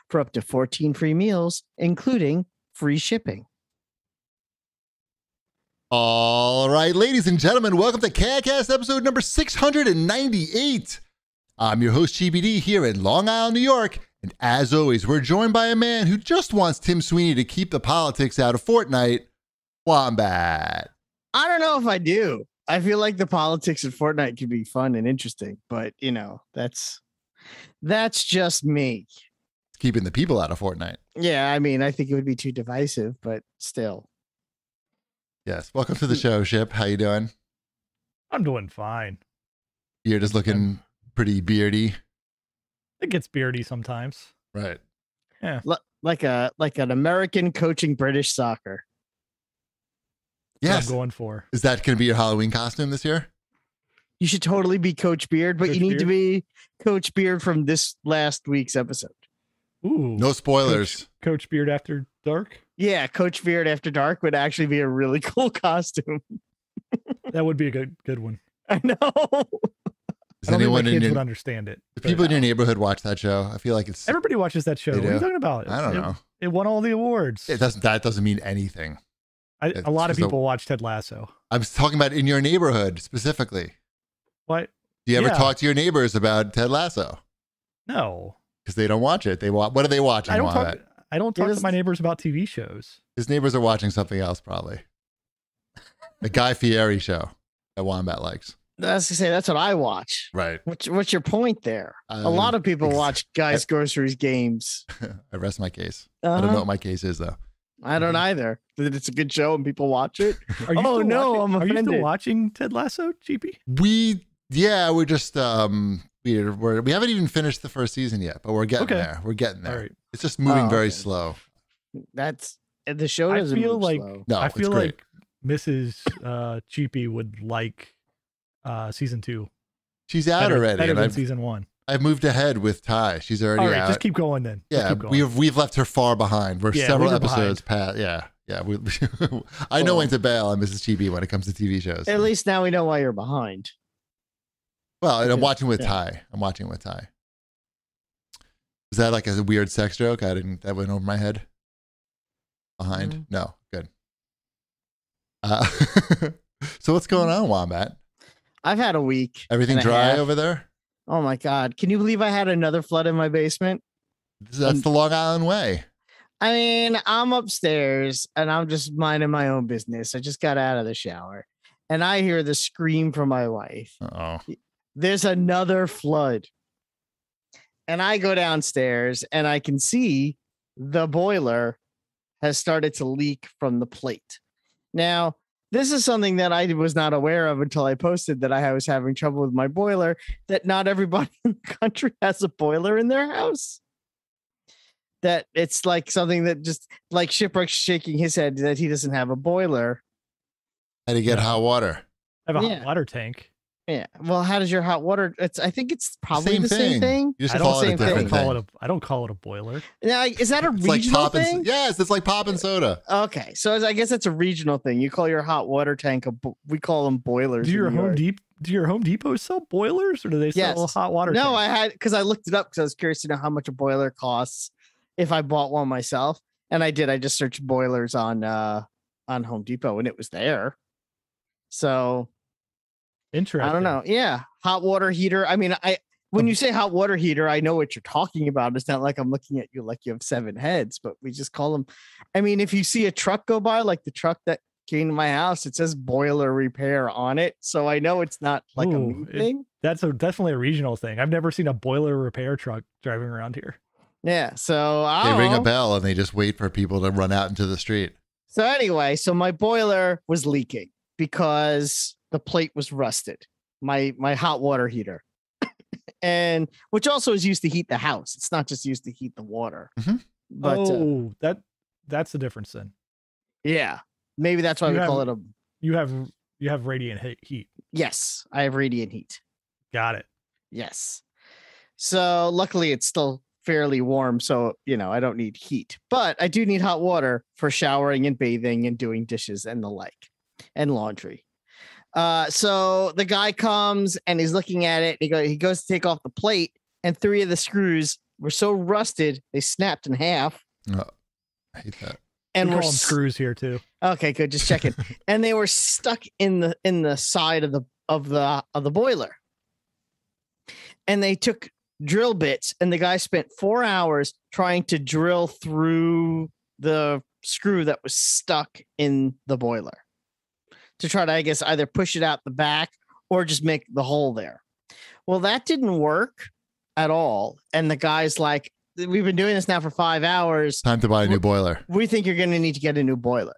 for up to 14 free meals, including free shipping. All right, ladies and gentlemen, welcome to CAGcast episode number 698. I'm your host, GBD, here in Long Island, New York. And as always, we're joined by a man who just wants Tim Sweeney to keep the politics out of Fortnite, Wombat. I don't know if I do. I feel like the politics of Fortnite can be fun and interesting, but you know, that's just me. Keeping the people out of Fortnite. Yeah, I mean, I think it would be too divisive, but still. Yes, welcome to the show, Ship. How you doing? I'm doing fine. You're just looking pretty beardy. It gets beardy sometimes. Right. Yeah. Like an American coaching British soccer. That's Yes. what I'm going for. Is that going to be your Halloween costume this year? You should totally be Coach Beard, but Coach you need to Beard? be Coach Beard from this last week's episode. Ooh. No spoilers. Coach Beard After Dark. Yeah, Coach Beard After Dark would actually be a really cool costume. That would be a good one. I know. Does I don't think my anyone in kids your, would understand it. do but people in your neighborhood watch that show? I feel like it's Everybody watches that show. They What are do? you talking about? I don't know. It won all the awards. That doesn't mean anything. A lot of it's a- people watch Ted Lasso. I'm talking about in your neighborhood specifically. What? Do you ever Yeah. talk to your neighbors about Ted Lasso? No. Because they don't watch it. What are they watching? I don't Wombat? talk to my neighbors about TV shows. His neighbors are watching something else probably. The Guy Fieri show that Wombat likes. That's to say, that's what I watch. Right. What's your point there? A lot of people watch Guys Groceries Games. I rest my case. I don't know what my case is though. I don't either. That it's a good show and people watch it. Are you Oh, still no, watching, I'm Are you still offended. watching Ted Lasso, GP? We're just we haven't even finished the first season yet, but we're getting there. We're getting there. All right. It's just moving very okay. slow. That's the show I doesn't feel move like slow. No, I it's feel great. like Mrs. Cheapy would like season 2. She's out better already, and than I've season 1. moved ahead with Ty. She's already All right, out. just keep going then. Just Yeah, keep going. we've left her far behind. We're Yeah, several leave her episodes past. Yeah. I know when to bail on Mrs. Chibi when it comes to TV shows. At least now we know why you're behind. Well, and I'm Okay. watching with Yeah. Ty. Is that like a weird sex joke? That went over my head. Behind? Mm. No, good. So what's going on, Wombat? I've had a week. Everything and a dry half. over there? Oh my God. Can you believe I had another flood in my basement? That's the Long Island way. I mean, I'm upstairs and I'm just minding my own business. I just got out of the shower and I hear the scream from my wife. Uh-oh. There's another flood. And I go downstairs and I can see the boiler has started to leak from the plate. Now, this is something that I was not aware of until I posted that I was having trouble with my boiler, that not everybody in the country has a boiler in their house. That it's like something that just like Shipwreck's shaking his head that he doesn't have a boiler. How to get Yeah. hot water? I have a Yeah. hot water tank. Yeah. Well, how does your hot water? I think it's probably the same thing. You just I call it a same thing. different thing. I don't call it a boiler. Now, is that a It's like regional popping. thing? Yes, it's like popping soda. Okay, so I guess that's a regional thing. You call your hot water tank we call them boilers. Do your in New York. Do your Home Depot sell boilers, or do they sell Yes. hot water? No, tanks? I had because I looked it up because I was curious to know how much a boiler costs if I bought one myself, and I did. I just searched boilers on Home Depot, and it was there. So Interesting. I don't know. Yeah, hot water heater. I mean, when you say hot water heater, I know what you're talking about. It's not like I'm looking at you like you have 7 heads, but we just call them. I mean, if you see a truck go by, like the truck that came to my house, it says boiler repair on it, so I know it's not like a Ooh, me thing. That's definitely a regional thing. I've never seen a boiler repair truck driving around here. Yeah, so They I ring don't a know. bell and they just wait for people to run out into the street. So anyway, so my boiler was leaking because the plate was rusted. My hot water heater, and which also is used to heat the house. It's not just used to heat the water. Mhm. But that's the difference then. yeah, maybe that's why You we have- call it a. You have radiant heat. Yes, I have radiant heat. Got it. Yes. So luckily it's still fairly warm, so I don't need heat, but I do need hot water for showering and bathing and doing dishes and the like, and laundry. So the guy comes and he's looking at it. He goes to take off the plate, and 3 of the screws were so rusted they snapped in half. Oh, I hate that. And we we're call them screws here too. okay, good. Just checking. And they were stuck in the side of the boiler. And they took drill bits, and the guy spent 4 hours trying to drill through the screw that was stuck in the boiler to try to, I guess, either push it out the back or just make the hole there. Well, that didn't work at all. And the guy's like, we've been doing this now for 5 hours. Time to buy a new boiler. We think you're going to need to get a new boiler.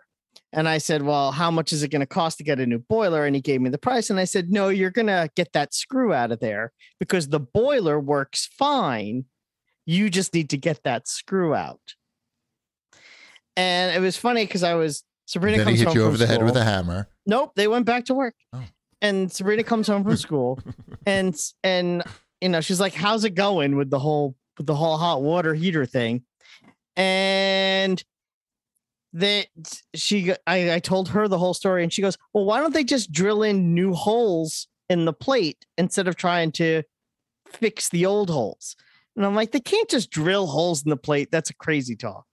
And I said, well, how much is it going to cost to get a new boiler? And he gave me the price. And I said, no, you're going to get that screw out of there because the boiler works fine. You just need to get that screw out. And it was funny because Sabrina Then he comes hit home you from over the head school. with a hammer. Nope, they went back to work. Oh. And Sabrina comes home from school and she's like, how's it going with the whole hot water heater thing? And I told her the whole story, and she goes, well, why don't they just drill in new holes in the plate instead of trying to fix the old holes? And I'm like, they can't just drill holes in the plate. That's a crazy talk.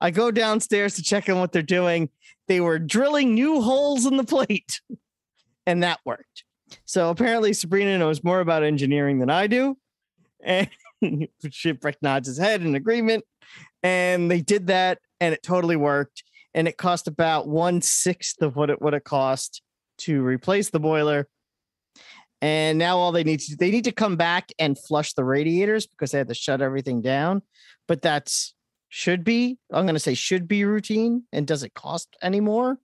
I go downstairs to check on what they're doing. They were drilling new holes in the plate, and that worked. So apparently Sabrina knows more about engineering than I do. And Shipwreck nods his head in agreement. And they did that, and it totally worked. And it cost about 1/6 of what it would have cost to replace the boiler. And now all they need to come back and flush the radiators because they had to shut everything down. But should be routine and doesn't cost anymore.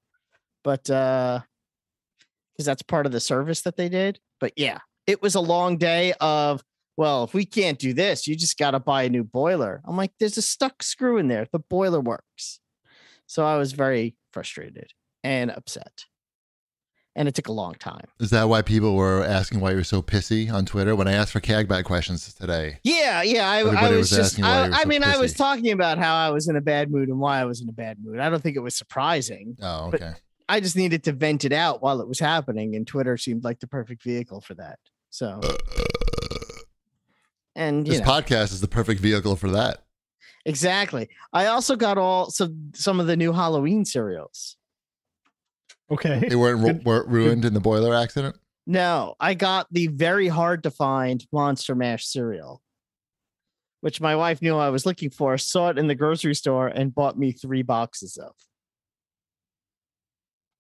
But because that's part of the service that they did. But yeah, it was a long day of, well, if we can't do this, you just got to buy a new boiler. I'm like, there's a stuck screw in there. The boiler works. So I was very frustrated and upset. And it took a long time. Is that why people were asking why you were so pissy on Twitter when I asked for CAGbag questions today? Yeah. I was just, I was talking about how I was in a bad mood and why I was in a bad mood. I don't think it was surprising. Oh, okay. I just needed to vent it out while it was happening. And Twitter seemed like the perfect vehicle for that. So. And this podcast is the perfect vehicle for that. Exactly. I also got some of the new Halloween cereals. Okay. They weren't ruined in the boiler accident? No, I got the very hard to find Monster Mash cereal, which my wife knew I was looking for, saw it in the grocery store, and bought me 3 boxes of.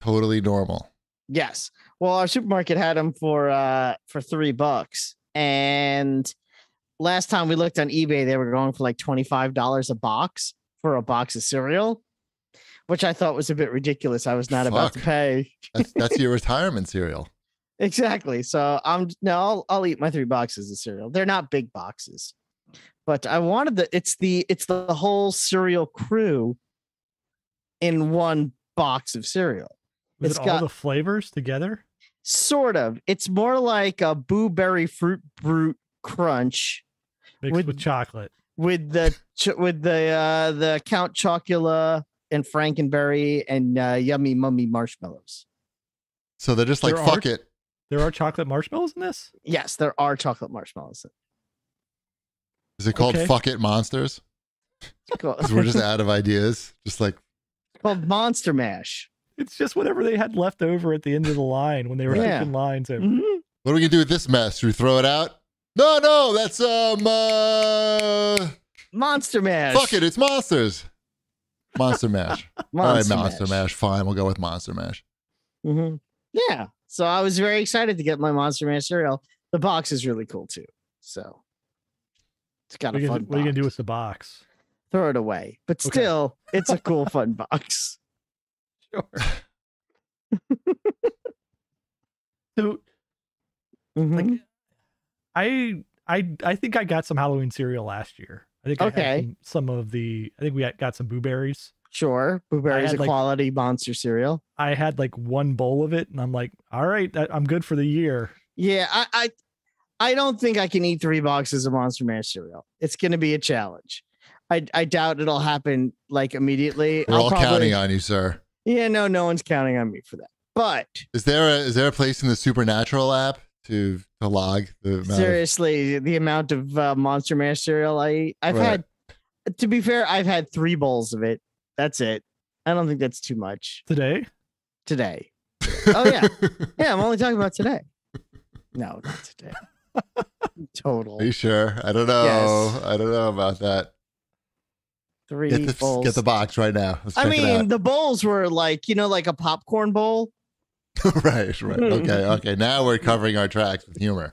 Totally normal. Yes. Well, our supermarket had them for $3. And last time we looked on eBay, they were going for like $25 a box for a box of cereal, which I thought was a bit ridiculous. I was not about to pay. That's your retirement cereal. Exactly. So I'll eat my 3 boxes of cereal. They're not big boxes, but I wanted it's the whole cereal crew in one box of cereal. It's got all the flavors together. Sort of. It's more like a Boo Berry Fruit Brute Crunch mixed with chocolate, with the Count Chocula and Frankenberry and Yummy Mummy marshmallows. So they're just like, fuck it. There are chocolate marshmallows in this? Yes, there are chocolate marshmallows. Is it called Fuck It Monsters? Because we're just out of ideas. Just like it's called Monster Mash. It's just whatever they had left over at the end of the line when they were taking lines over. Mm-hmm. What are we gonna do with this mess? Should we throw it out? No, that's Monster Mash. Fuck it, it's monsters. Monster Mash. Monster Mash. Fine, we'll go with Monster Mash. Mm-hmm. Yeah. So I was very excited to get my Monster Mash cereal. The box is really cool too. So it's got a fun box. What are you gonna do with the box? Throw it away. But still, it's a cool, fun box. Sure. So, like, I think I got some Halloween cereal last year. I think I had some of the. I think we got some Boo Berries. Sure, Boo Berries, a quality monster cereal. I had like 1 bowl of it, and I'm like, all right, I'm good for the year. Yeah, I don't think I can eat 3 boxes of Monster Mash cereal. It's going to be a challenge. I doubt it'll happen like immediately. We're all counting on you, sir. Yeah, no one's counting on me for that. But is there a place in the Supernatural app to log the amount Seriously, the amount of Monster Mash cereal I eat. I've had, to be fair, I've had 3 bowls of it. That's it. I don't think that's too much. Today. Oh yeah. Yeah, I'm only talking about today. No, not today. Total. Are you sure? I don't know. Yes. I don't know about that. 3 bowls. Get the box right now. Let's check I it mean, out. the bowls were like, like a popcorn bowl. Right. Okay. Now we're covering our tracks with humor.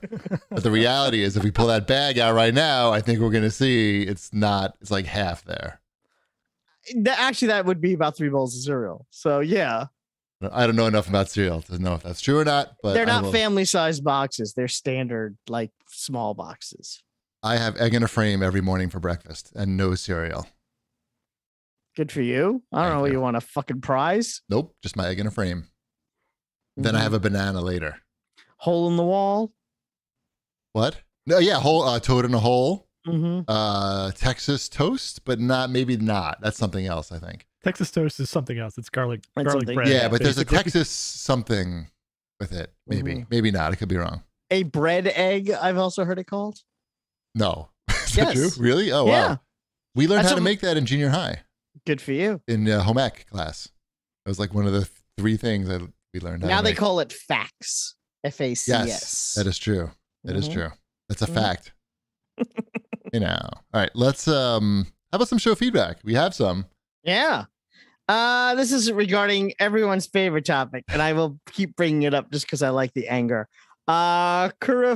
But the reality is, if we pull that bag out right now, I think we're going to see it's like half there. Actually, that would be about 3 bowls of cereal. So yeah. I don't know enough about cereal to know if that's true or not, but they're not family-sized boxes. They're standard, like small boxes. I have egg in a frame every morning for breakfast and no cereal. Good for you. I don't know what you want, a fucking prize? Nope, just my egg in a frame. Then I have a banana later. Hole in the wall? What? No, yeah, toad in a hole. Mm-hmm. Texas toast, but maybe not. That's something else, I think. Texas toast is something else. It's garlic bread. Yeah, but there's a Texas something with it. Maybe not. I could be wrong. A bread egg, I've also heard it called. No. Is that true? Really? Oh, yeah. Wow. We learned how to make that in junior high. Good for you. In home ec class. It was like one of the 3 things that we learned how to make. Now they call it FACS. FACS. Yes, that is true. That is true. That's a fact. All right, let's how about some show feedback? We have some. Yeah. This is regarding everyone's favorite topic, and I will keep bringing it up just because I like the anger. Kurafinue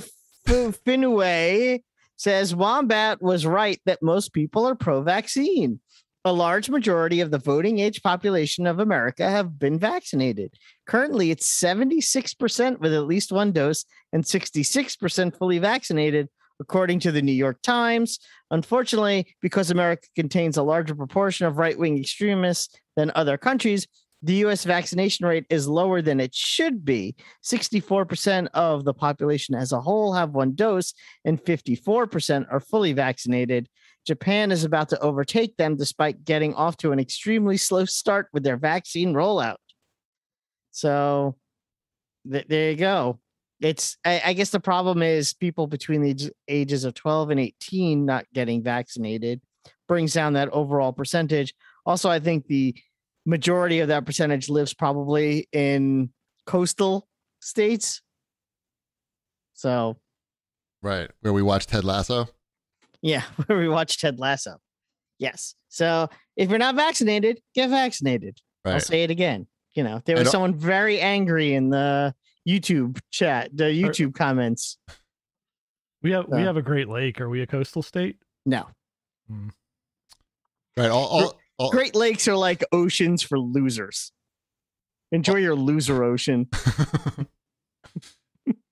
says Wombat was right that most people are pro-vaccine. A large majority of the voting age population of America have been vaccinated. Currently, it's 76% with at least 1 dose and 66% fully vaccinated, according to the New York Times. Unfortunately, because America contains a larger proportion of right-wing extremists than other countries, the U.S. vaccination rate is lower than it should be. 64% of the population as a whole have 1 dose, and 54% are fully vaccinated. Japan is about to overtake them despite getting off to an extremely slow start with their vaccine rollout. So there you go. I guess the problem is people between the ages of 12 and 18 not getting vaccinated brings down that overall percentage. Also, I think the majority of that percentage lives probably in coastal states. So, right, where we watch Ted Lasso. Yeah, where we watch Ted Lasso. Yes. So if you're not vaccinated, get vaccinated. Right. I'll say it again. There was someone very angry in the YouTube chat, the YouTube comments. We have a Great Lake. Are we a coastal state? No. Right. All Great Lakes are like oceans for losers. Enjoy your loser ocean.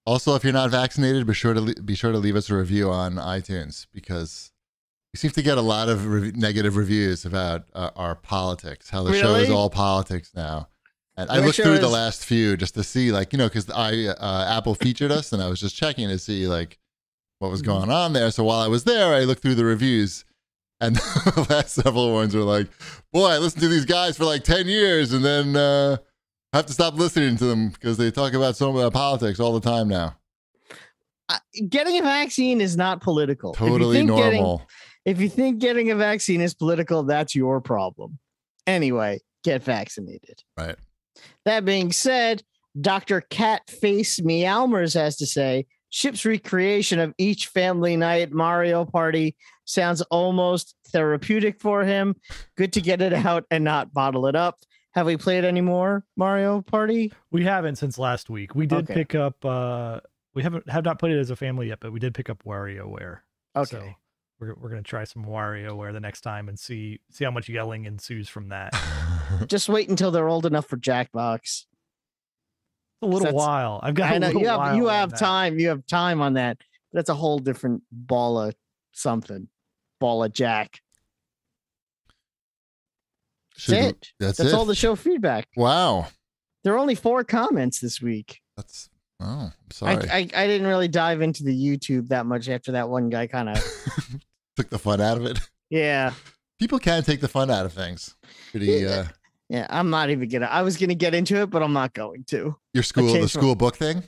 Also, if you're not vaccinated, be sure to leave us a review on iTunes, because we seem to get a lot of negative reviews about our politics, how the show is all politics now. And I looked through the last few just to see, because Apple featured us, and I was just checking to see what was going on there. So while I was there, I looked through the reviews, and the last several ones were like, "Boy, I listened to these guys for 10 years, and then I have to stop listening to them because they talk about politics all the time now." Getting a vaccine is not political. Totally normal. If you think getting a vaccine is political, that's your problem. Anyway, get vaccinated. Right. That being said, Dr. Catface Meowmers has to say, Chip's recreation of each family night Mario Party sounds almost therapeutic for him. Good to get it out and not bottle it up. Have we played any more Mario Party? We haven't since last week. We did pick up. We have not played it as a family yet, but we did pick up WarioWare. Okay. So we're gonna try some WarioWare the next time and see how much yelling ensues from that. Just wait until they're old enough for Jackbox. A little while. I've got. I know you have time. You have time on that. That's a whole different ball of something. Ball of Jack. That's all the show feedback. Wow. There are only 4 comments this week. I'm sorry. I didn't really dive into the YouTube that much after that one guy kind of took the fun out of it. Yeah. People can take the fun out of things. Yeah, I'm not even I was gonna get into it, but I'm not going to. The school book thing?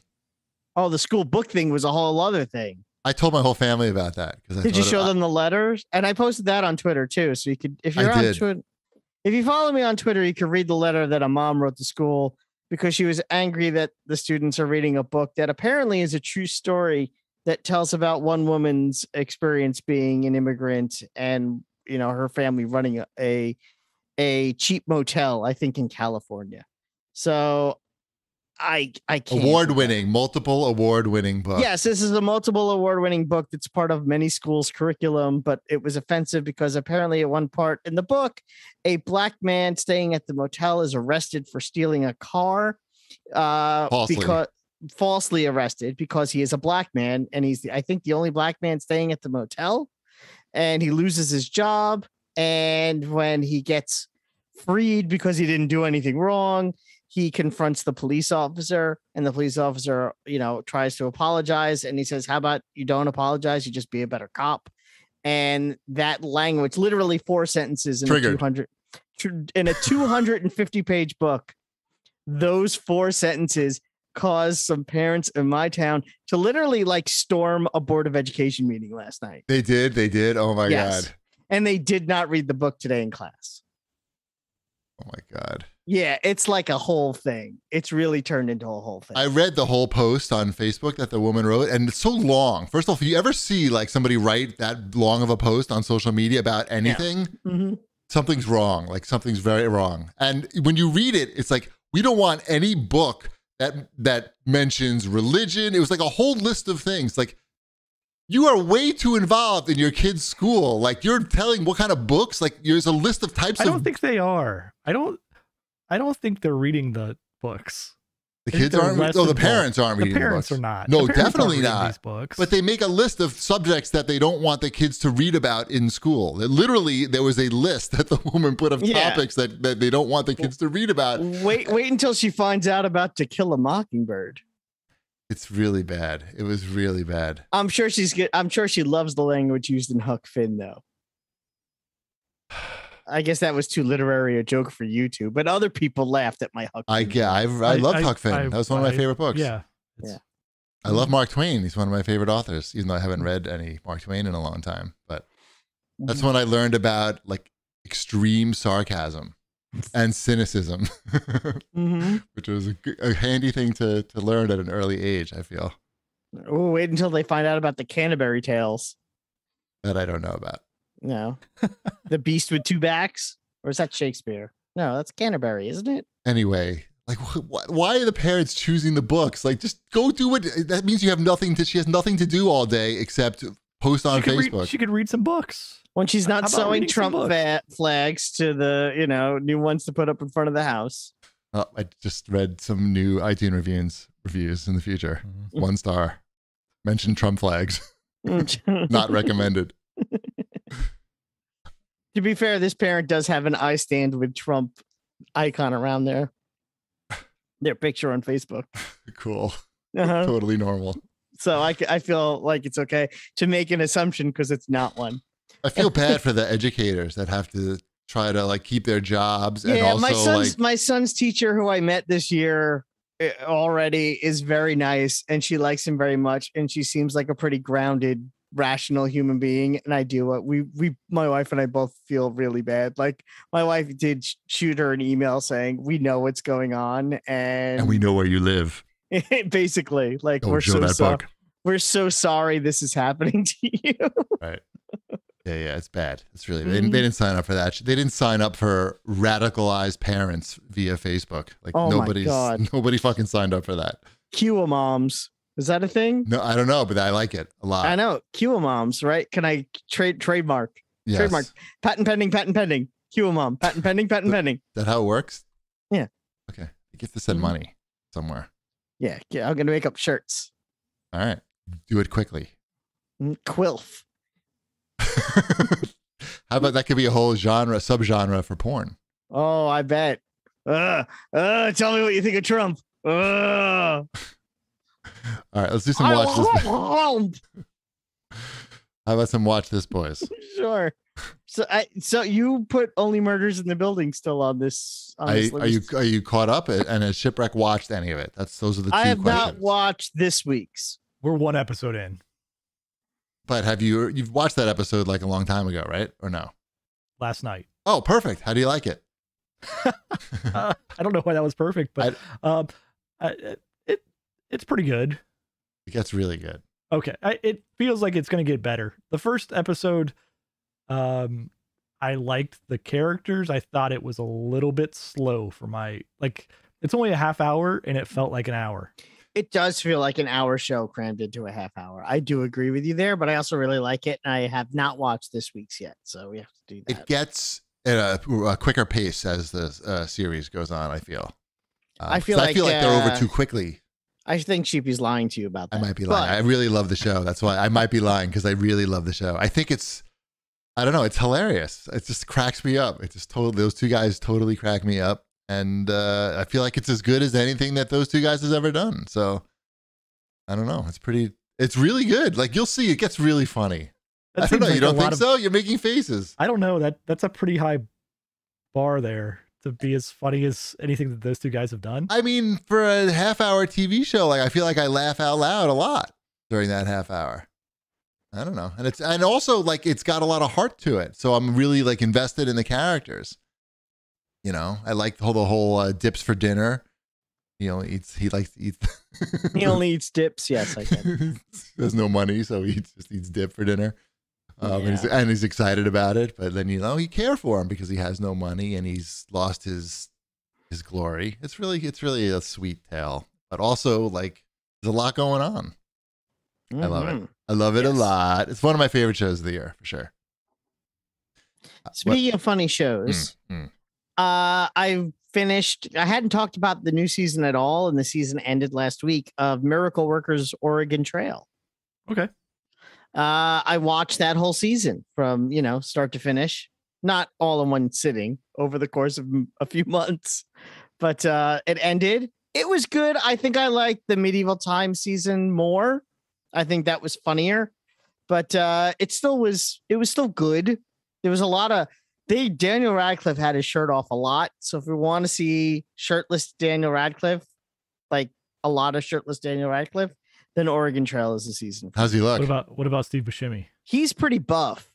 Oh, the school book thing was a whole other thing. I told my whole family about that. Did you show them the letters? And I posted that on Twitter too. So you could, if you're on Twitter, if you follow me on Twitter, you can read the letter that a mom wrote to school because she was angry that the students are reading a book that apparently is a true story that tells about one woman's experience being an immigrant and, you know, her family running a cheap motel, I think in California. So I can't. Multiple award-winning book. Yes, this is a multiple award-winning book that's part of many schools' curriculum, but it was offensive because apparently at one part in the book, a black man staying at the motel is arrested for stealing a car. Falsely arrested because he is a black man and he's I think the only black man staying at the motel, and he loses his job. And when he gets freed because he didn't do anything wrong, he confronts the police officer, and the police officer, you know, tries to apologize. And he says, how about you don't apologize? You just be a better cop. And that language, literally 4 sentences in a 250 page book, those 4 sentences caused some parents in my town to literally like storm a Board of Education meeting last night. They did. Oh my God. And they did not read the book today in class. Oh my God. Yeah, it's like a whole thing. It's really turned into a whole thing. I read the whole post on Facebook that the woman wrote, and it's so long. First of all, if you ever see like somebody write that long of a post on social media about anything, something's wrong. Like something's very wrong. And when you read it, it's like, we don't want any book that mentions religion. It was like a whole list of things. Like, you are way too involved in your kid's school. Like, you're telling what kind of books. Like, there's a list of types. I don't think they are. I don't think they're reading the books. The kids aren't. Oh, the parents aren't reading the books. The parents are not. No, definitely not. These books. But they make a list of subjects that they don't want the kids to read about in school. Literally, there was a list that the woman put of topics that they don't want the kids to read about. Wait until she finds out about To Kill a Mockingbird. It's really bad. It was really bad. I'm sure she's good. I'm sure she loves the language used in Huck Finn, though. I guess that was too literary a joke for you two, but other people laughed at my Huck Finn. I loved Huck Finn. That was one of my favorite books. Yeah. I love Mark Twain. He's one of my favorite authors, even though I haven't read any Mark Twain in a long time. But that's when I learned about like extreme sarcasm and cynicism, which was a handy thing to learn at an early age, I feel. Oh, wait until they find out about the Canterbury Tales. That I don't know about. No. The Beast with Two Backs? Or is that Shakespeare? No, that's Canterbury, isn't it? Anyway, like, why are the parents choosing the books? Like, just go do it. That means she has nothing to do all day except post on Facebook. She could read some books. When she's not sewing Trump flags to the, new ones to put up in front of the house. Oh, I just read some new iTunes reviews in the future. 1 star. Mention Trump flags. Not recommended. To be fair, this parent does have an I stand with Trump icon around their picture on Facebook. Cool. Totally normal. So I feel like it's okay to make an assumption because it's not one. I feel bad for the educators that have to try to like keep their jobs. And also my son's teacher who I met this year already is very nice and she likes him very much. And she seems like a pretty grounded, rational human being. And I do what my wife and I both feel really bad. Like my wife did shoot her an email saying, we know what's going on. And we know where you live. Basically, like we're so sorry this is happening to you. Right. Yeah, it's bad. It's really they didn't sign up for that. They didn't sign up for radicalized parents via Facebook. Like nobody fucking signed up for that. Cua moms. Is that a thing? No, I don't know, but I like it a lot. I know. Cua moms, right? Can I trademark? Yes. Trademark. Patent pending. Cua mom. Patent pending. Is that how it works? Yeah. Okay. You get to send money somewhere. Yeah. I'm gonna make up shirts. All right. Do it quickly. Quilf. How about that could be a whole subgenre for porn? Oh, I bet. Tell me what you think of Trump. All right, let's do some watch this. How about some watch this, boys? Sure. So you put Only Murders in the Building still on this. On this list. Are you caught up? And has Shipwreck watched any of it? Those are the two questions. I have not watched this week's. We're one episode in. But you've watched that episode like a long time ago, right? Or no? Last night. Oh, perfect. How do you like it? I don't know why that was perfect, but it's pretty good. It gets really good. Okay. It feels like it's going to get better. The first episode, I liked the characters. I thought it was a little bit slow for it's only a half hour and it felt like an hour. It does feel like an hour show crammed into a half hour. I do agree with you there, but I also really like it. And I have not watched this week's yet, so we have to do that. It gets at a quicker pace as the series goes on, I feel. I feel like they're over too quickly. I think Sheepy's lying to you about that. I might be lying. I really love the show. That's why I might be lying, because I really love the show. I think I don't know, it's hilarious. It just cracks me up. It just those two guys totally crack me up. And I feel like it's as good as anything that those two guys has ever done. So I don't know. It's really good. Like, you'll see, it gets really funny. I don't know. You don't think so? You're making faces. I don't know. That's a pretty high bar there to be as funny as anything that those two guys have done. I mean, for a half-hour TV show, like, I feel like I laugh out loud a lot during that half hour. I don't know. And also, like, it's got a lot of heart to it. So I'm really, like, invested in the characters. You know, I like the whole dips for dinner. He likes to eat. He only eats dips. Yes, I can. There's no money, so he just eats dip for dinner. And he's excited about it. But then, you care for him because he has no money and he's lost his glory. It's really a sweet tale, but also, like, there's a lot going on. Mm-hmm. I love it. I love it a lot. It's one of my favorite shows of the year for sure. Speaking of funny shows. I hadn't talked about the new season at all, and the season ended last week, of Miracle Workers Oregon Trail. Okay. I watched that whole season from, start to finish, not all in one sitting over the course of a few months, but it ended. It was good. I think I liked the medieval times season more. I think that was funnier, but it was still good. There was a lot of, Daniel Radcliffe had his shirt off a lot. So if we want to see shirtless Daniel Radcliffe, like a lot of shirtless Daniel Radcliffe, then Oregon Trail is the season. How's he look? What about Steve Buscemi? He's pretty buff.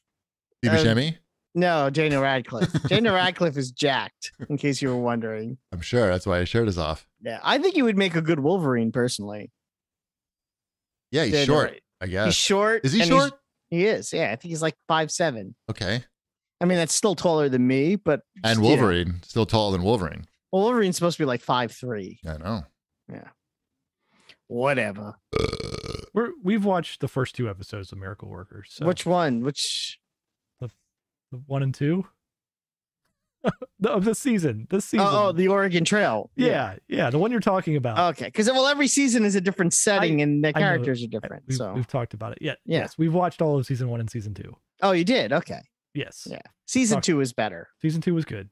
Steve Buscemi? No, Daniel Radcliffe. Daniel Radcliffe is jacked, in case you were wondering. I'm sure that's why his shirt is off. Yeah, I think he would make a good Wolverine, personally. Yeah, he's short, I guess. He's short. Is he short? He is, yeah. I think he's like 5'7". Okay. I mean, that's still taller than me, but... And Wolverine, still taller than Wolverine. Well, Wolverine's supposed to be like 5'3". I know. Yeah. Whatever. We've watched the first 2 episodes of Miracle Workers. So. Which one? The 1 and 2? Of this season. Oh, the Oregon Trail. Yeah. The one you're talking about. Okay, because every season is a different setting and the characters are different. We've talked about it. Yeah. Yes, we've watched all of season 1 and season 2. Oh, you did? Okay. Yes. Yeah. Season 2 is better. Season 2 was good.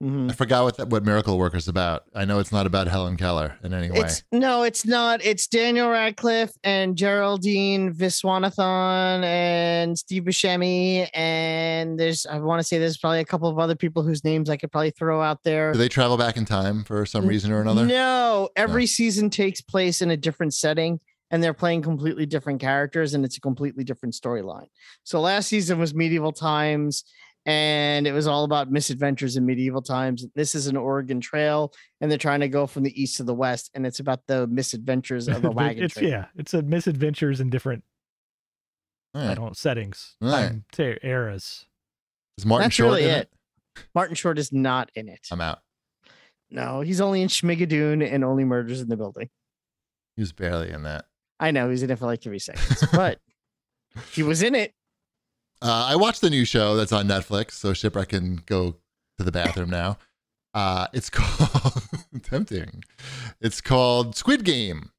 Mm-hmm. I forgot what Miracle Workers is about. I know it's not about Helen Keller in any way. It's not. It's Daniel Radcliffe and Geraldine Viswanathan and Steve Buscemi, and I want to say there's probably a couple of other people whose names I could probably throw out there. Do they travel back in time for some reason or another? No. Every season takes place in a different setting, and they're playing completely different characters, and it's a completely different storyline. So last season was medieval times, and it was all about misadventures in medieval times. This is an Oregon Trail, and they're trying to go from the east to the west, and it's about the misadventures of a wagon train. Yeah, it's a misadventures in different settings, time eras. Is Martin Short really in it? Martin Short is not in it. I'm out. No, he's only in Schmigadoon and Only Murders in the Building. He was barely in that. I know, he's in it for like 3 seconds, but he was in it. I watched the new show that's on Netflix, so Shipwreck can go to the bathroom now. It's called tempting. It's called Squid Game.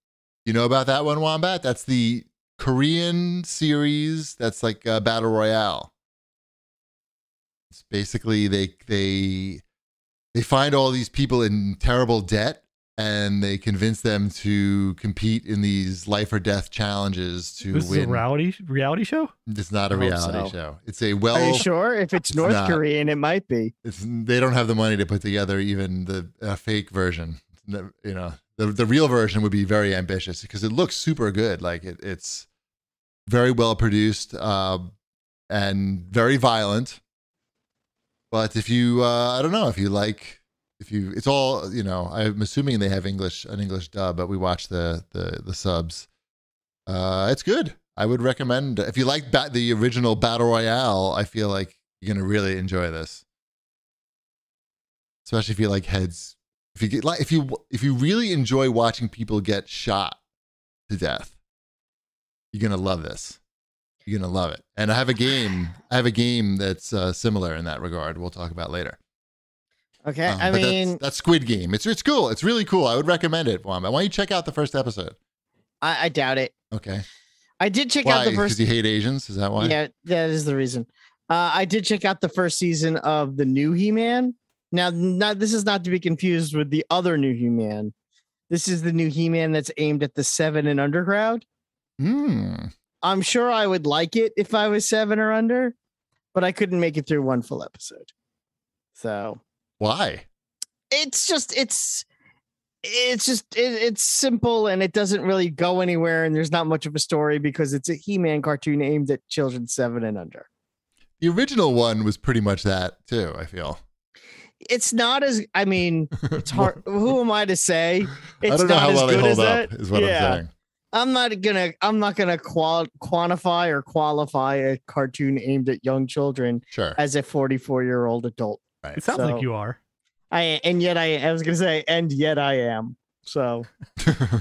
You know about that one, Wombat? That's the Korean series that's like a battle royale. It's basically they find all these people in terrible debt, and they convince them to compete in these life or death challenges to This win. is a reality show? It's not a I hope reality so. show. It's a Are you sure? If it's North not. Korean, it might be. They don't have the money to put together even the fake version. You know, the real version would be very ambitious because it looks super good. Like it's very well produced and very violent. But if you, I don't know, it's all, you know, I'm assuming they have an English dub, but we watch the subs. It's good. I would recommend if you like the original Battle Royale. I feel like you're gonna really enjoy this, especially if you like heads. If you really enjoy watching people get shot to death, you're gonna love this. You're gonna love it. And I have a game that's similar in that regard. We'll talk about later. Okay, I mean, that's Squid Game. It's cool. It's really cool. I would recommend it. Why don't you check out the first episode? I doubt it. Okay. I did check out the first. Because you hate Asians? Is that why? Yeah, that is the reason. I did check out the first season of the new He-Man. Now, this is not to be confused with the other new He-Man. This is the new He-Man that's aimed at the 7 and under crowd. I'm sure I would like it if I was 7 or under, but I couldn't make it through one full episode. So why? It's simple and it doesn't really go anywhere, and there's not much of a story because it's a He-Man cartoon aimed at children 7 and under. The original one was pretty much that too, I feel. It's not as, I mean, it's hard. Who am I to say? It's I don't know not how as well they good hold as up, that. is what I'm saying. I'm not gonna quantify or qualify a cartoon aimed at young children as a 44-year-old adult. Right. It sounds like you are. I was gonna say, and yet I am. So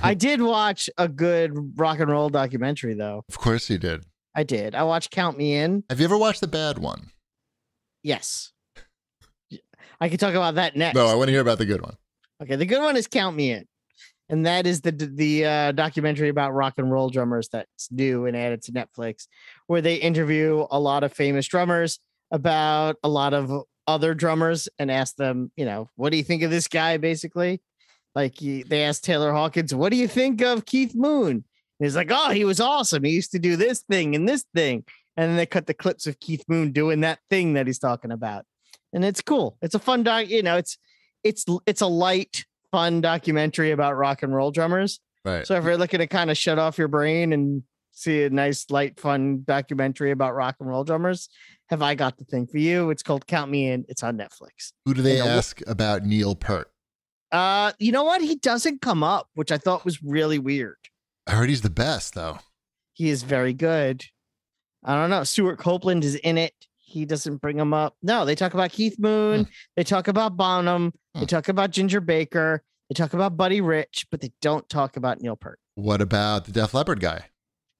I did watch a good rock and roll documentary though. Of course you did. I did. I watched Count Me In. Have you ever watched the bad one? Yes. I can talk about that next. No, I want to hear about the good one. Okay, the good one is Count Me In. And that is the documentary about rock and roll drummers that's new and added to Netflix, where they interview a lot of famous drummers about a lot of other drummers and ask them, you know, what do you think of this guy, basically? Like they asked Taylor Hawkins, what do you think of Keith Moon? And he's like, oh, he was awesome. He used to do this thing and this thing. And then they cut the clips of Keith Moon doing that thing that he's talking about. And it's cool. It's a fun doc, you know, it's a light, fun documentary about rock and roll drummers. Right. So if you're looking to kind of shut off your brain and see a nice, light, fun documentary about rock and roll drummers, have I got the thing for you? It's called Count Me In. It's on Netflix. Who do they ask about Neil Peart? You know what? He doesn't come up, which I thought was really weird. I heard he's the best, though. He is very good. I don't know. Stuart Copeland is in it. He doesn't bring him up. No, they talk about Keith Moon. They talk about Bonham. They talk about Ginger Baker. They talk about Buddy Rich, but they don't talk about Neil Peart. What about the Def Leppard guy?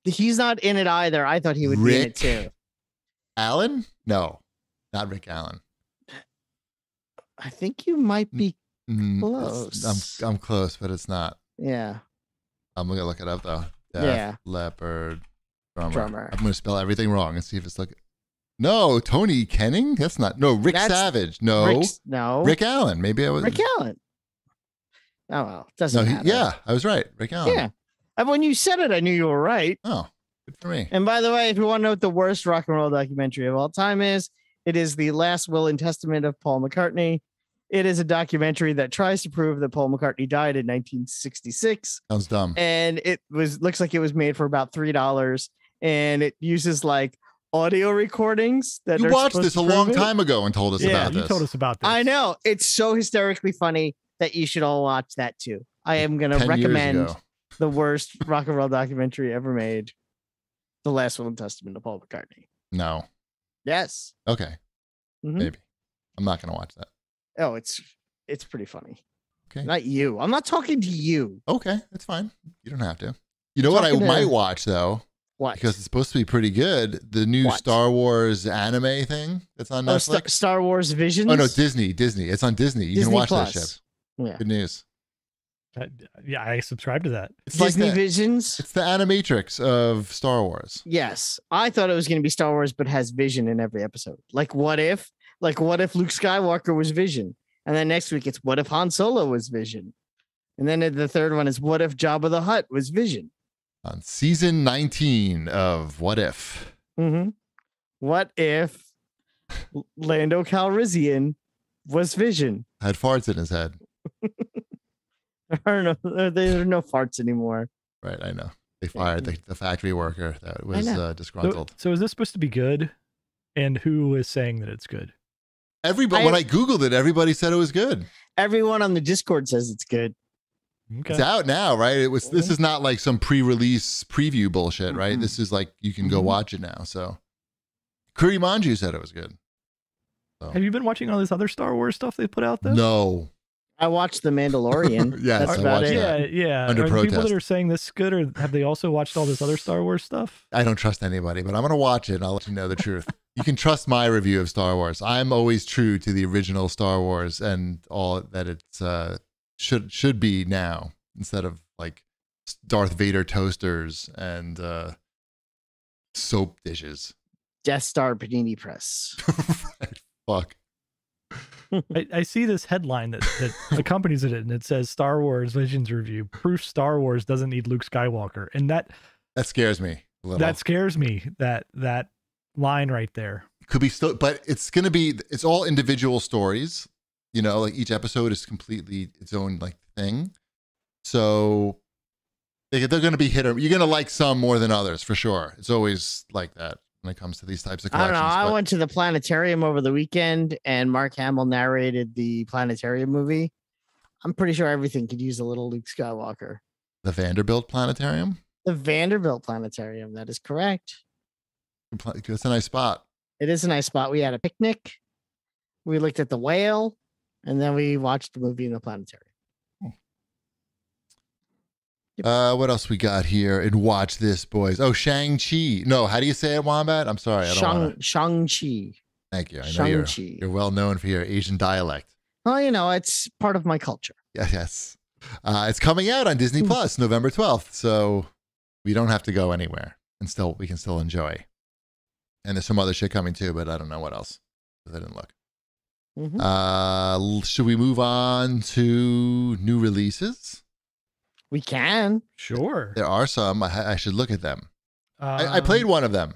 He's not in it either. I thought he would be in it too. Allen? No, not Rick Allen. I think you might be close. I'm close, but it's not. Yeah. I'm going to look it up, though. Def Leppard drummer. I'm going to spell everything wrong and see if it's like... No, Tony Kenning? That's not... No, That's Savage. No. Rick Allen. Maybe I was... Rick Allen. Oh, well. Doesn't matter. Yeah, I was right. Rick Allen. Yeah. And when you said it, I knew you were right. Oh, good for me. And by the way, if you want to know what the worst rock and roll documentary of all time is, it is The Last Will and Testament of Paul McCartney. It is a documentary that tries to prove that Paul McCartney died in 1966. Sounds dumb. And it looks like it was made for about $3. And it uses like audio recordings that you watched this a long time ago and told us about this. You told us about this. I know. It's so hysterically funny that you should all watch that too. I am going to recommend the worst rock and roll documentary ever made, The Last Will and Testament of Paul McCartney. No. Yes. Okay. Maybe. I'm not going to watch that. Oh, it's pretty funny. Okay. Not you. I'm not talking to you. Okay. That's fine. You don't have to. You know what I might watch though? What? Because it's supposed to be pretty good. The new Star Wars anime thing that's on Netflix. Star Wars Visions? Oh, no, Disney. It's on Disney. You can watch that shit. Yeah. Good news. Yeah, I subscribe to that. It's Disney Visions? It's the animatrix of Star Wars. Yes. I thought it was going to be Star Wars, but has Vision in every episode. Like, what if Luke Skywalker was Vision? And then next week, it's what if Han Solo was Vision? And then the third one is what if Jabba the Hutt was Vision? On season 19 of What If. Mm-hmm. What if Lando Calrissian was Vision? Had farts in his head. I don't know. There are no farts anymore. Right, I know. They fired the factory worker that was disgruntled. So is this supposed to be good? And who is saying that it's good? Everybody, when I Googled it, everybody said it was good. Everyone on the Discord says it's good. Okay. It's out now, right? This is not like some pre-release preview bullshit, right? This is like you can go watch it now. So Kuri Manju said it was good. So. Have you been watching all this other Star Wars stuff they put out though? No. I watched The Mandalorian. Yes, that's I about watched it. that. Yeah. Under Are protest. people that are saying this is good, or have they also watched all this other Star Wars stuff? I don't trust anybody, but I'm going to watch it and I'll let you know the truth. You can trust my review of Star Wars. I'm always true to the original Star Wars and all that it's should be now, instead of like Darth Vader toasters and soap dishes. Death Star Panini Press. Right. Fuck. I see this headline that accompanies it, and it says Star Wars Visions Review. Proof Star Wars doesn't need Luke Skywalker. And that scares me a little. That scares me, that line right there. Could be still, but it's going to be, it's all individual stories. You know, like each episode is completely its own like thing. So they're going to be you're going to like some more than others for sure. It's always like that when it comes to these types of collections. I don't know. I went to the planetarium over the weekend and Mark Hamill narrated the planetarium movie. I'm pretty sure everything could use a little Luke Skywalker. The Vanderbilt Planetarium? The Vanderbilt Planetarium. That is correct. It's a nice spot. It is a nice spot. We had a picnic. We looked at the whale, and then we watched the movie in the planetarium. What else we got here? And watch this, boys. Oh, Shang-Chi. No, how do you say it, Wombat? I'm sorry. Shang-Chi. Thank you. I know you're well known for your Asian dialect. Well, you know, it's part of my culture. Yes. It's coming out on Disney Plus November 12th, so we don't have to go anywhere, and we can still enjoy. And there's some other shit coming too, but I don't know what else because I didn't look. Should we move on to new releases? We can. Sure. There are some. I should look at them. I played one of them.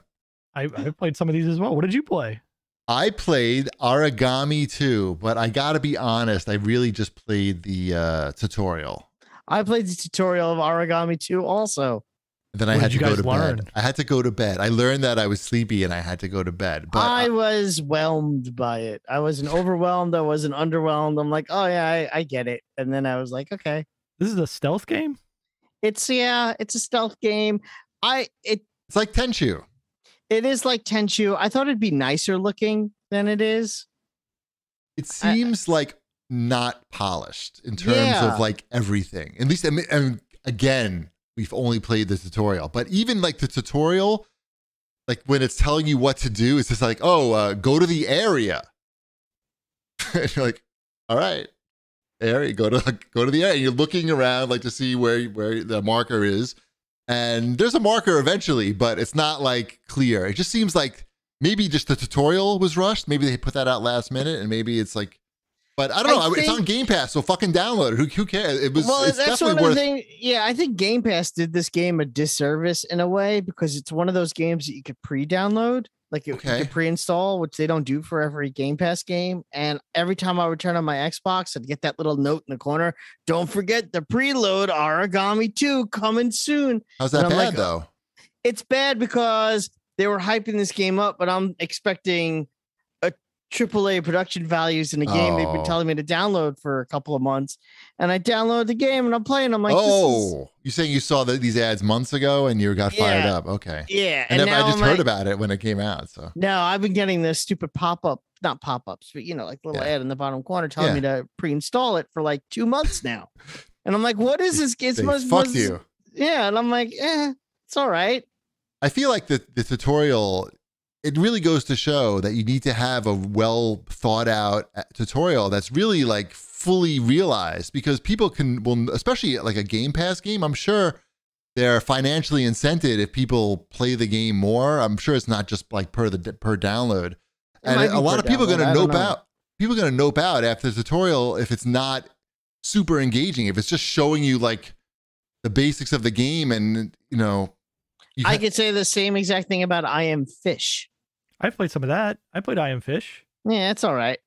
I played some of these as well. What did you play? I played Origami 2, but I got to be honest, I really just played the tutorial. I played the tutorial of Origami 2 also. Then I had to go to bed. I had to go to bed. I learned that I was sleepy and I had to go to bed. But I was whelmed by it. I wasn't overwhelmed. I wasn't underwhelmed. I'm like, oh yeah, I get it. And then I was like, okay. This is a stealth game? It's a stealth game. It's like Tenchu. It is like Tenchu. I thought it'd be nicer looking than it is. It seems like not polished in terms of like everything. At least, I mean, again, we've only played the tutorial, but even like the tutorial, like when it's telling you what to do, it's just like, go to the area. And you're like, all right, area, go to the area. And you're looking around like to see where the marker is. And there's a marker eventually, but it's not like clear. It just seems like maybe just the tutorial was rushed. Maybe they put that out last minute, and maybe it's like, but I don't know. It's on Game Pass, so fucking download it. Who cares? It's definitely worth. Yeah, I think Game Pass did this game a disservice in a way because it's one of those games that you could pre-download, like you could pre-install, which they don't do for every Game Pass game. And every time I would turn on my Xbox, I'd get that little note in the corner. Don't forget the preload Origami 2 coming soon. How's that bad though? It's bad because they were hyping this game up, but I'm expecting AAA production values in a game they've been telling me to download for a couple of months, and I download the game and I'm playing. I'm like, you saying you saw these ads months ago and you got fired up? Okay, yeah. And I just heard about it when it came out. So no, I've been getting this stupid not pop-ups, but like little ad in the bottom corner telling me to pre-install it for like 2 months now, and I'm like, what is this? Fuck you. Yeah, and I'm like, it's all right. I feel like the tutorial. It really goes to show that you need to have a well thought out tutorial that's really like fully realized, because people will, especially like a Game Pass game, I'm sure they're financially incented if people play the game more. I'm sure it's not just like per download. And a lot of people are going to nope out. People are going to nope out after the tutorial if it's not super engaging. If it's just showing you like the basics of the game, and I could say the same exact thing about I Am Fish. I played some of that. I played I Am Fish. Yeah, it's all right.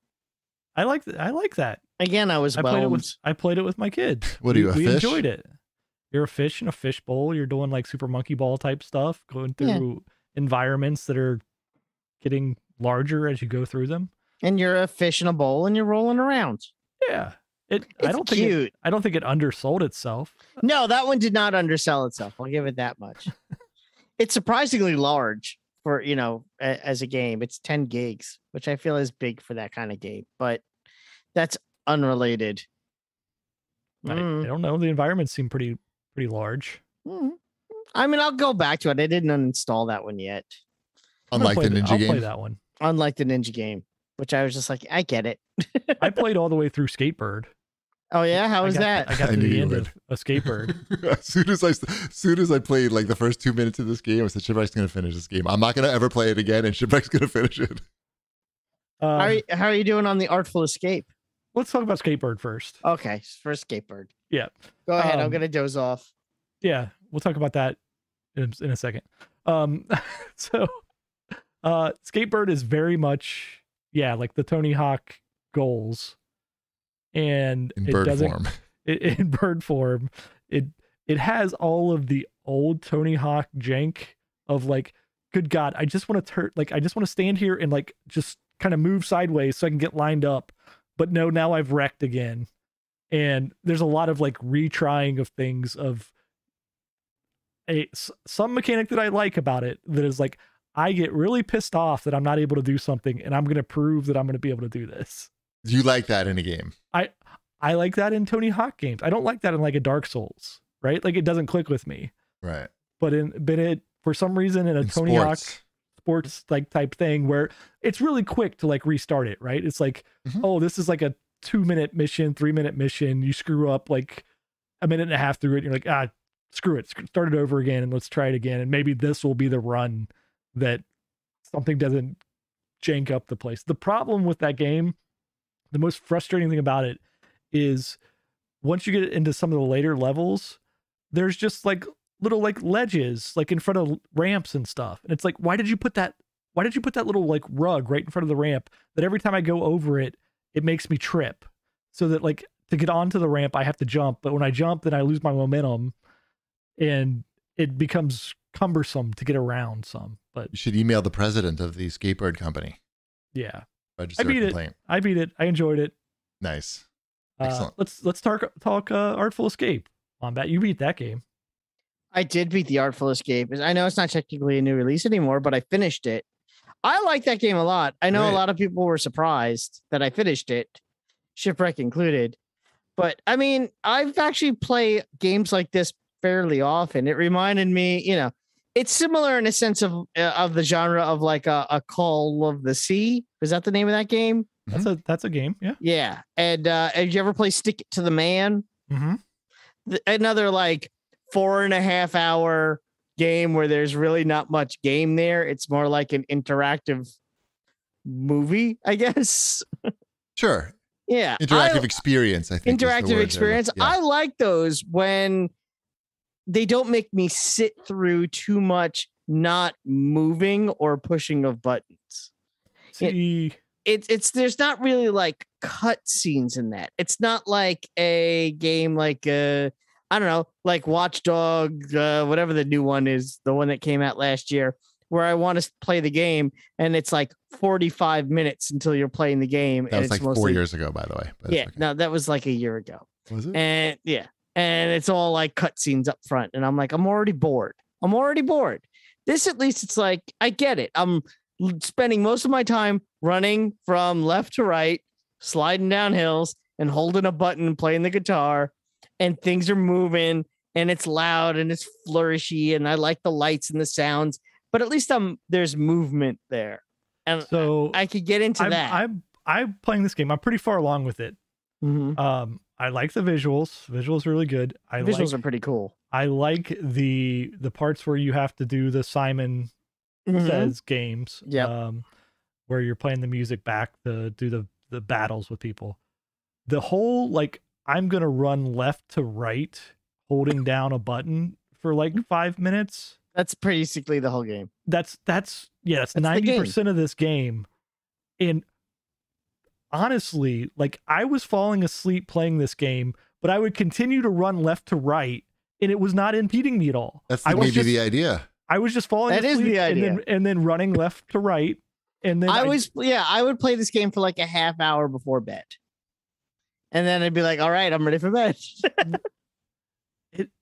I like that. Again, I played it with my kids. What are you, a we fish? enjoyed it. You're a fish in a fish bowl. You're doing like Super Monkey Ball type stuff, going through environments that are getting larger as you go through them. And you're a fish in a bowl and you're rolling around. Yeah. It's I don't cute. I don't think it undersold itself. No, that one did not undersell itself. I'll give it that much. It's surprisingly large for, as a game. It's 10 gigs, which I feel is big for that kind of game, but that's unrelated. I don't know. The environments seem pretty large. I mean, I'll go back to it. I didn't uninstall that one yet. Unlike the Ninja game. I'll play that one. Unlike the Ninja game, which I was just like, I get it. I played all the way through Skateboard. Oh yeah, how was that? I got to the end of a Skateboard. As soon as I played like the first 2 minutes of this game, I said, Shipwreck's going to finish this game. I'm not going to ever play it again, and Shipwreck's going to finish it. How are you doing on the Artful Escape? Let's talk about Skateboard first. Okay, first Skateboard. Yeah. Go ahead. I'm going to doze off. Yeah, we'll talk about that in a second. So Skateboard is very much, like the Tony Hawk goals. And in bird form. In bird form, it has all of the old Tony Hawk jank of like, good God, I just want to stand here and like just kind of move sideways so I can get lined up. But no, now I've wrecked again. And there's a lot of like retrying of things of some mechanic that I like about it that is like, I get really pissed off that I'm not able to do something, and I'm going to prove that I'm going to be able to do this. You like that in a game? I like that in Tony Hawk games. I don't like that in like a Dark Souls, right? Like it doesn't click with me. Right. But for some reason in Tony Hawk sports like type thing where it's really quick to like restart it, right? It's like, oh, this is like a 2-minute mission, 3-minute mission. You screw up like a minute and a half through it. And you're like, screw it. Start it over again and let's try it again. And maybe this will be the run that something doesn't jank up the place. The problem with that game, the most frustrating thing about it is once you get into some of the later levels, there's just like little like ledges like in front of ramps and stuff. And it's like, why did you put that little like rug right in front of the ramp that every time I go over it, it makes me trip? So that like to get onto the ramp, I have to jump. But when I jump, then I lose my momentum and it becomes cumbersome to get around some. But you should email the president of the skateboard company. Yeah. I beat it. I enjoyed it. Nice. Excellent. Let's talk Artful Escape. Wombat, you beat that game. I did beat the Artful Escape. I know it's not technically a new release anymore, but I finished it. I like that game a lot. I know a lot of people were surprised that I finished it, Shipwreck included. But I mean, I've actually played games like this fairly often. It reminded me, it's similar in a sense of the genre of like a Call of the Sea. Is that the name of that game? That's a game. Yeah. Yeah. And have you ever played Stick It to the Man? Mm-hmm. Another like 4.5 hour game where there's really not much game there. It's more like an interactive movie, I guess. Sure. Yeah. Interactive experience, I think. Interactive experience. Yeah. I like those when they don't make me sit through too much not moving or pushing of buttons. See, it's there's not really like cut scenes in that. It's not like a game like I don't know, like Watch Dogs, whatever the new one is, the one that came out last year, where I want to play the game and it's like 45 minutes until you're playing the game. That was it's like 4 years ago, by the way. Yeah, okay. No, that was like a year ago. Was it? And yeah. And it's all like cutscenes up front. And I'm like, I'm already bored. This, at least, it's like, I get it. I'm spending most of my time running from left to right, sliding down hills and holding a button and playing the guitar. And things are moving and it's loud and it's flourishy. And I like the lights and the sounds. But at least there's movement there. And so I could get into that. I'm playing this game. I'm pretty far along with it. Mm-hmm. I like the visuals. Visuals are really good. Visuals are pretty cool. I like the parts where you have to do the Simon Says games. Yeah. Where you're playing the music back to do the battles with people. The whole like I'm going to run left to right holding down a button for like 5 minutes. That's basically the whole game. That's 90% of this game. And honestly, like I was falling asleep playing this game, but I would continue to run left to right and it was not impeding me at all. That's maybe the idea. I was just falling asleep. That is the idea. And then running left to right. And then I would play this game for like a half hour before bed. And then I'd be like, all right, I'm ready for bed.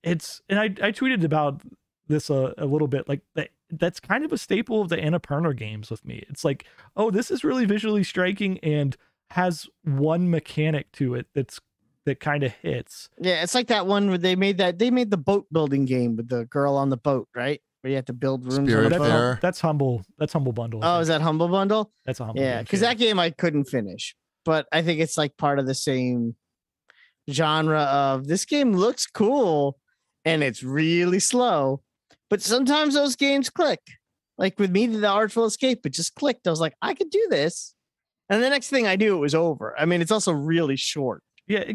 It's and I tweeted about this a little bit. Like that's kind of a staple of the Annapurna games with me. It's like, oh, this is really visually striking and has one mechanic to it that kind of hits. Yeah, it's like that one where they made the boat building game with the girl on the boat, right? Where you have to build rooms. That's Humble Bundle. Oh, is that Humble Bundle? That's a Humble. Yeah, because that game I couldn't finish, but I think it's like part of the same genre of this game looks cool and it's really slow, but sometimes those games click. Like with me, the Artful Escape, it just clicked. I was like, I could do this, and the next thing I knew, it was over. I mean, it's also really short. Yeah,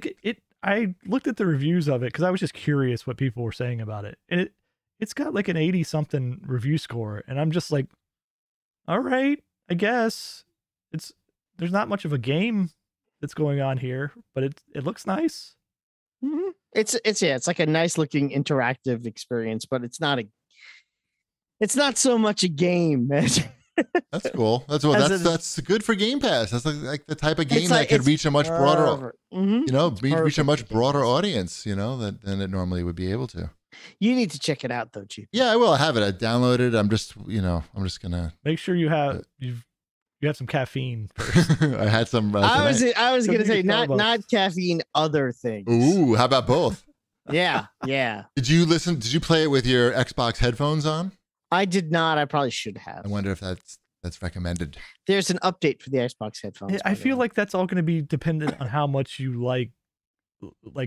I looked at the reviews of it because I was just curious what people were saying about it, and it's got like an 80-something review score, and I'm just like, all right, I guess there's not much of a game that's going on here, but it looks nice. Mm-hmm. It's like a nice looking interactive experience, but it's not so much a game. That's cool. That's good for Game Pass. That's like the type of game that could reach a much broader, reach a much broader audience, than it normally would be able to. You need to check it out though, Chief. Yeah, I will. I have it. I downloaded. I'm just gonna make sure you have some caffeine first. I had some. I was gonna say not caffeine, other things. Ooh, how about both? Yeah. Did you play it with your Xbox headphones on? I did not. I probably should have. I wonder if that's recommended. There's an update for the Xbox headphones. I feel like that's all going to be dependent on how much you like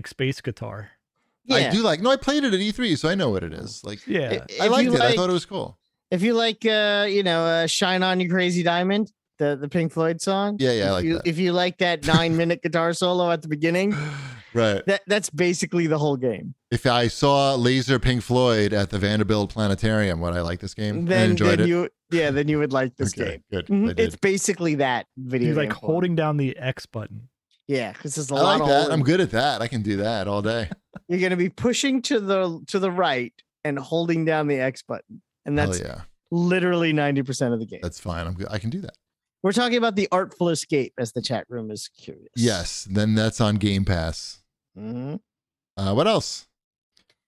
space guitar. Yeah. I do like. No, I played it at E3, so I know what it is. Like, yeah, I liked it. I thought it was cool. If you like, "Shine On You Crazy Diamond," the Pink Floyd song. Yeah, I like that. If you like that 9-minute guitar solo at the beginning, right? That's basically the whole game. If I saw Laser Pink Floyd at the Vanderbilt Planetarium, would I like this game? Then enjoyed it. Then you would like this game. Good. Mm-hmm. It's basically that video. You like holding down the X button. Yeah, because there's a lot. I like that. I'm good at that. I can do that all day. You're gonna be pushing to the right and holding down the X button, and that's literally 90% of the game. That's fine. I'm good. I can do that. We're talking about the Artful Escape, as the chat room is curious. Yes, then that's on Game Pass. Mm-hmm. What else?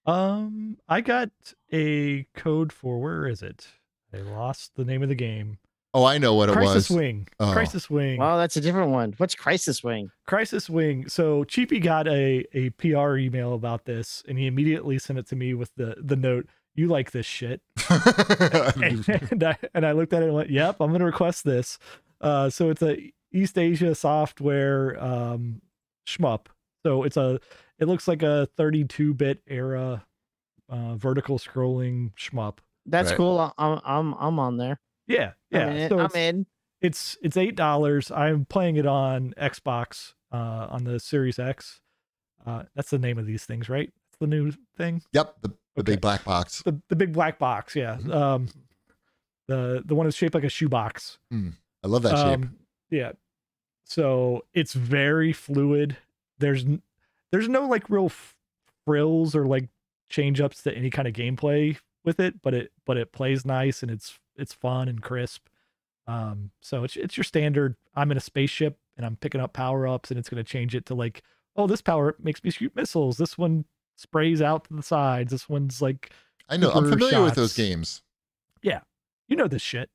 I got a code for, where is it? I lost the name of the game. Oh, I know what it was. Crisis Wing. Oh. Crisis Wing. Oh, that's a different one. What's Crisis Wing? Crisis Wing. So Cheapy got a PR email about this, and he immediately sent it to me with the note, "You like this shit." and I looked at it and went, "Yep, I'm going to request this." So it's a East Asia software shmup. So it looks like a 32-bit era vertical scrolling shmup. That's cool. I'm on there. Yeah. I'm in. It's $8. I'm playing it on Xbox on the Series X. That's the name of these things, right? That's the new thing. Yep, the big black box. The big black box, yeah. The one that's shaped like a shoebox. I love that shape. Yeah. So it's very fluid. There's no like real frills or like change ups to any kind of gameplay with it, but it plays nice and it's fun and crisp. So it's your standard, I'm in a spaceship and I'm picking up power ups, and it's going to change it to like, oh, this power makes me shoot missiles. This one sprays out to the sides. This one's like, I know, I'm familiar with those games. Yeah. You know this shit.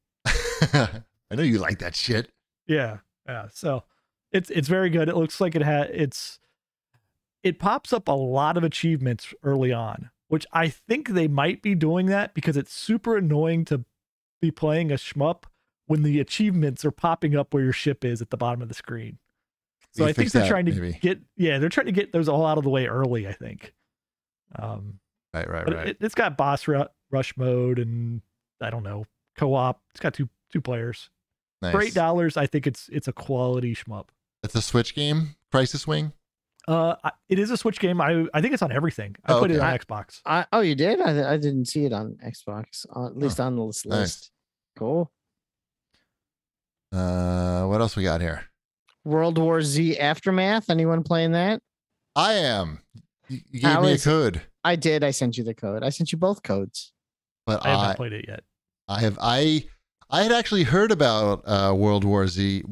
I know you like that shit. Yeah. So it's very good. It looks like it pops up a lot of achievements early on, which I think they might be doing that because it's super annoying to be playing a shmup when the achievements are popping up where your ship is at the bottom of the screen. So I think they're trying to they're trying to get those all out of the way early, I think. Right. It's got boss rush mode and I don't know, co-op. It's got two players. Nice. For $8, I think it's a quality shmup. It's a Switch game, Crisis Wing. It is a Switch game. I think it's on everything. I played it on Xbox. Oh, you did? I didn't see it on Xbox. At least on the list. Nice. Cool. What else we got here? World War Z Aftermath. Anyone playing that? I am. You gave me a code. I did. I sent you the code. I sent you both codes. But I haven't played it yet. I had actually heard about World War Z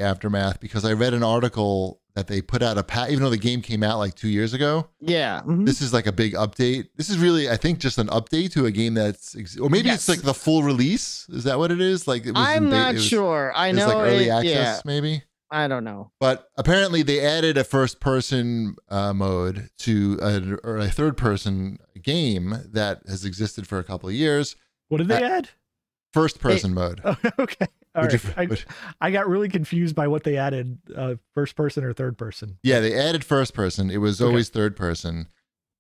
Aftermath because I read an article that they put out even though the game came out like 2 years ago. Yeah. This is like a big update. This is really, I think, just an update to a game or maybe it's like the full release. Is that what it is? Like, I'm not sure. I know like early access, maybe. I don't know. But apparently they added a first-person mode to a third-person game that has existed for a couple of years. What did they add? First-person mode. Oh, okay. All right. I got really confused by what they added, first person or third person. Yeah, they added first person. It was always third person.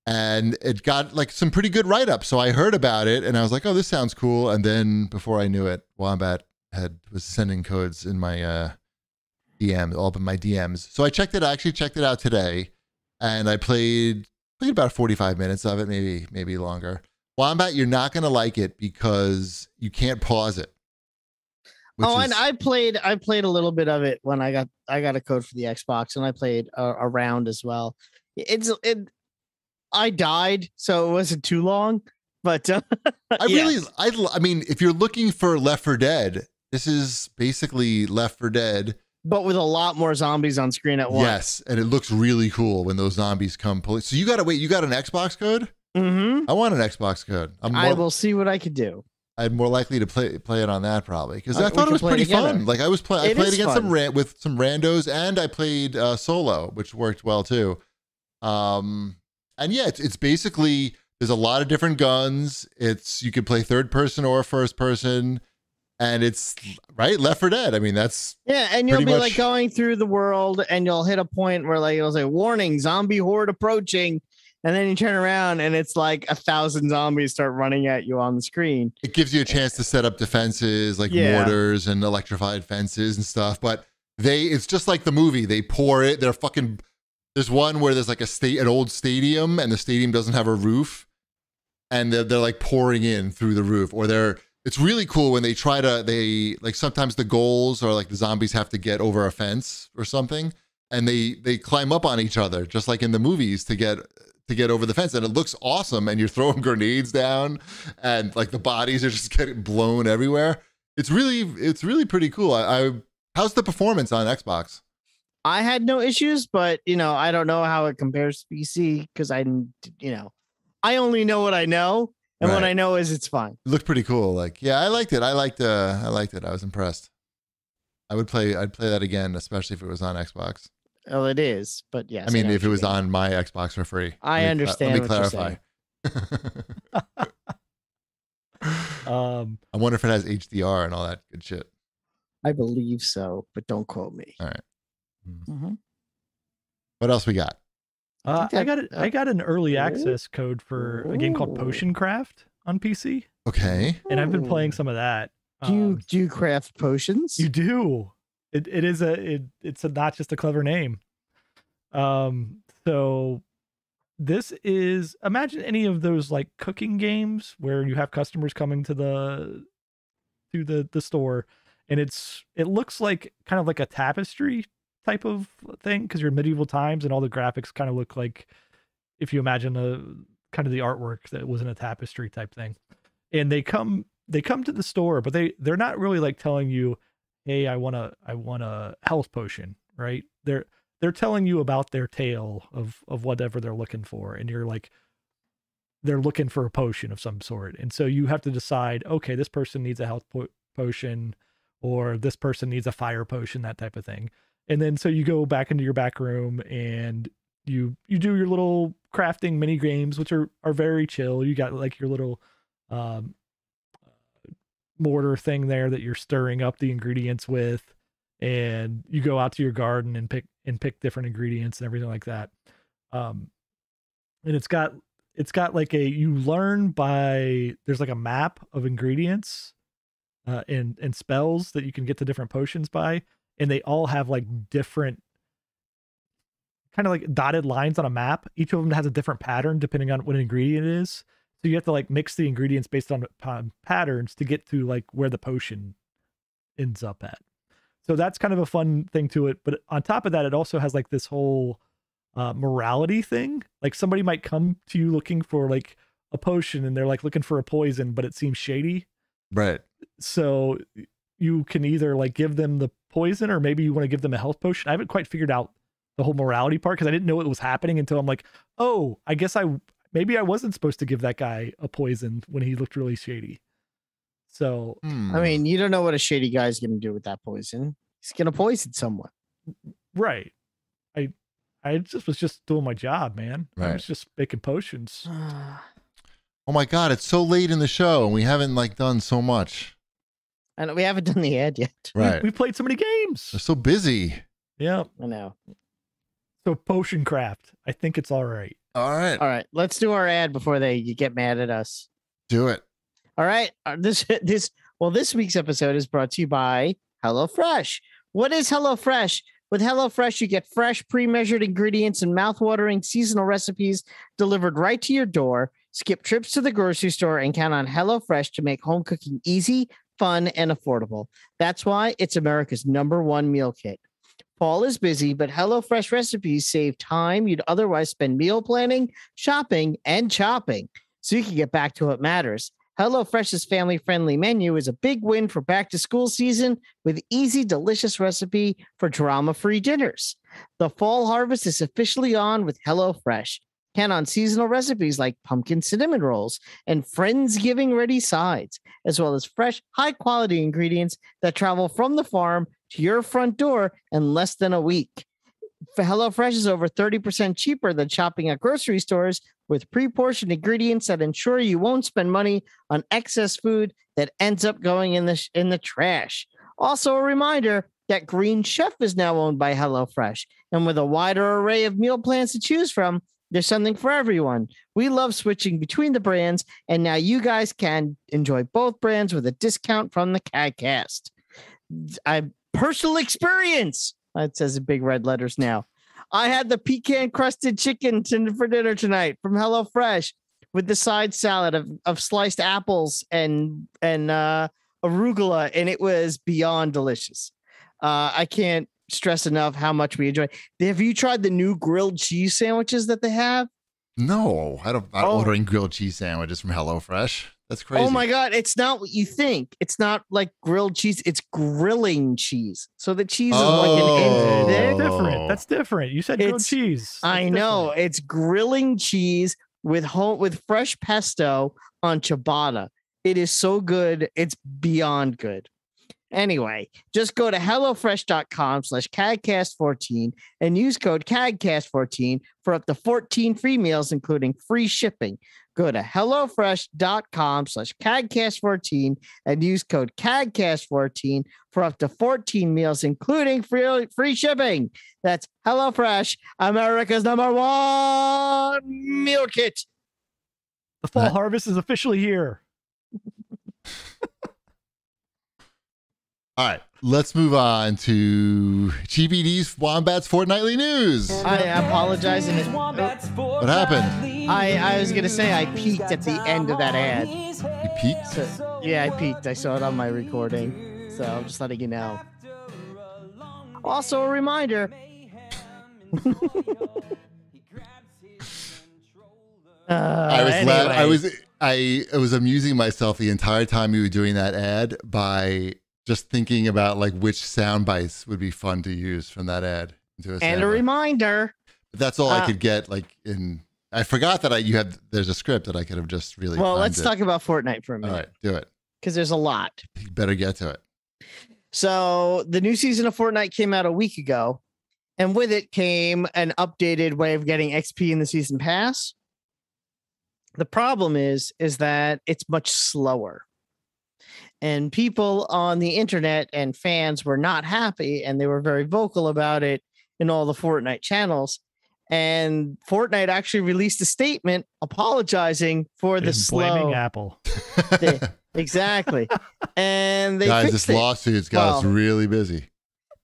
And it got like some pretty good write-ups. So I heard about it and I was like, oh, this sounds cool. And then before I knew it, Wombat was sending codes in my DMs, all up in my DMs. So I actually checked it out today. And I played about 45 minutes of it, maybe longer. Wombat, you're not going to like it because you can't pause it. And I played a little bit of it when I got a code for the Xbox, and I played a round as well. I died, so it wasn't too long, but I mean, if you're looking for Left 4 Dead, this is basically Left 4 Dead, but with a lot more zombies on screen at once. Yes, and it looks really cool when those zombies come. So you got to wait. You got an Xbox code? Mm-hmm. I want an Xbox code. I will see what I could do. I'm more likely to play it on that probably because I thought it was pretty fun. Like I played against with some randos, and I played solo, which worked well too. And yeah, it's basically there's a lot of different guns. You could play third person or first person, and it's Left 4 Dead. I mean, that's and you'll be like going through the world, and you'll hit a point where like it'll say "Warning: Zombie horde approaching." And then you turn around and it's like 1,000 zombies start running at you on the screen. It gives you a chance to set up defenses like mortars and electrified fences and stuff. But it's just like the movie. They pour it. There's one where there's like an old stadium and the stadium doesn't have a roof. And they're like pouring in through the roof. It's really cool when sometimes the goals are like the zombies have to get over a fence or something. And they climb up on each other, just like in the movies to get over the fence, and it looks awesome, and you're throwing grenades down and like the bodies are just getting blown everywhere. It's really pretty cool. How's the performance on Xbox? I had no issues, but I don't know how it compares to PC because I only know what I know, and what I know is it's fine. It looked pretty cool. Like, yeah, I liked it. I liked it. I was impressed. I'd play that again, especially if it was on Xbox. Well, it is, but yes. I mean, if it was on my Xbox for free. I understand. Let me clarify. I wonder if it has HDR and all that good shit. I believe so, but don't quote me. All right. Mm-hmm. What else we got? I got an early access code for a game called Potion Craft on PC. Okay. And I've been playing some of that. Do you craft potions? You do. It's not just a clever name. So this is, imagine any of those like cooking games where you have customers coming to the store, and it looks like kind of like a tapestry type of thing because you're medieval times and all the graphics kind of look like if you imagine kind of the artwork that was in a tapestry type thing. And they come to the store, but they're not really like telling you, hey, I want a health potion, right? They're telling you about their tale of whatever they're looking for, and you're like, they're looking for a potion of some sort, and so you have to decide, okay, this person needs a health potion, or this person needs a fire potion, that type of thing. And then so you go back into your back room and you do your little crafting mini games, which are very chill. You got like your little mortar thing there that you're stirring up the ingredients with, and you go out to your garden and pick different ingredients and everything like that. And it's got like you learn by, there's like a map of ingredients and spells that you can get to different potions by, and they all have like different kind of like dotted lines on a map. Each of them has a different pattern depending on what ingredient it is. So you have to like mix the ingredients based on patterns to get to like where the potion ends up at. So that's kind of a fun thing to it. But on top of that, it also has like this whole morality thing. Like somebody might come to you looking for like a potion and they're like looking for a poison, but it seems shady. Right. So you can either like give them the poison or maybe you want to give them a health potion. I haven't quite figured out the whole morality part because I didn't know it was happening until I'm like, oh, I guess maybe I wasn't supposed to give that guy a poison when he looked really shady. So, I mean, you don't know what a shady guy's going to do with that poison. He's going to poison someone. Right. I just was just doing my job, man. Right. I was just making potions. Oh my God, it's so late in the show and we haven't like done so much. And we haven't done the ad yet. Right. We played so many games. They're so busy. Yeah. I know. So potion craft. I think it's all right. All right. All right. Let's do our ad before they get mad at us. Do it. All right. This week's episode is brought to you by HelloFresh. What is HelloFresh? With HelloFresh, you get fresh, pre-measured ingredients and mouth-watering seasonal recipes delivered right to your door. Skip trips to the grocery store and count on HelloFresh to make home cooking easy, fun, and affordable. That's why it's America's #1 meal kit. Fall is busy, but HelloFresh recipes save time you'd otherwise spend meal planning, shopping, and chopping, so you can get back to what matters. HelloFresh's family-friendly menu is a big win for back-to-school season with easy, delicious recipe for drama-free dinners. The fall harvest is officially on with HelloFresh. Count on seasonal recipes like pumpkin cinnamon rolls and Friendsgiving-ready sides, as well as fresh, high-quality ingredients that travel from the farm to your front door in less than a week. HelloFresh is over 30% cheaper than shopping at grocery stores with pre-portioned ingredients that ensure you won't spend money on excess food that ends up going in the trash. Also, a reminder that Green Chef is now owned by HelloFresh, and with a wider array of meal plans to choose from, there's something for everyone. We love switching between the brands, and now you guys can enjoy both brands with a discount from the CAGcast. Personal experience. It says in big red letters now. I had the pecan crusted chicken for dinner tonight from HelloFresh with the side salad of sliced apples and arugula, and it was beyond delicious. I can't stress enough how much we enjoy. Have you tried the new grilled cheese sandwiches that they have? No, I'm not ordering grilled cheese sandwiches from HelloFresh. That's crazy. Oh my God. It's not what you think. It's not like grilled cheese. It's grilling cheese. So the cheese is like an They're different. That's different. You said grilled cheese. I know. It's grilling cheese with fresh pesto on ciabatta. It is so good. It's beyond good. Anyway, just go to HelloFresh.com/CAGcast14 and use code CAGcast14 for up to 14 free meals, including free shipping. Go to HelloFresh.com/CAGcast14 and use code CAGcast14 for up to 14 meals, including free shipping. That's HelloFresh, America's #1 meal kit. The fall harvest is officially here. All right, let's move on to GBD's Wombat's Fortnightly News. I apologize. What happened? I was going to say I peeked at the end of that ad. You peeked? So, yeah, I peeked. I saw it on my recording. So I'm just letting you know. Also, a reminder. I was amusing myself the entire time you were doing that ad by just thinking about like which sound bites would be fun to use from that ad. And a reminder. But that's all I could get. I forgot that there's a script that I could have just really. Well, let's talk about Fortnite for a minute. All right, do it. Because there's a lot. You better get to it. So the new season of Fortnite came out a week ago, and with it came an updated way of getting XP in the season pass. The problem is that it's much slower. And people on the internet and fans were not happy, and they were very vocal about it in all the Fortnite channels. And Fortnite actually released a statement apologizing for the blaming Apple. Exactly. And they guys, this lawsuit's got us really busy.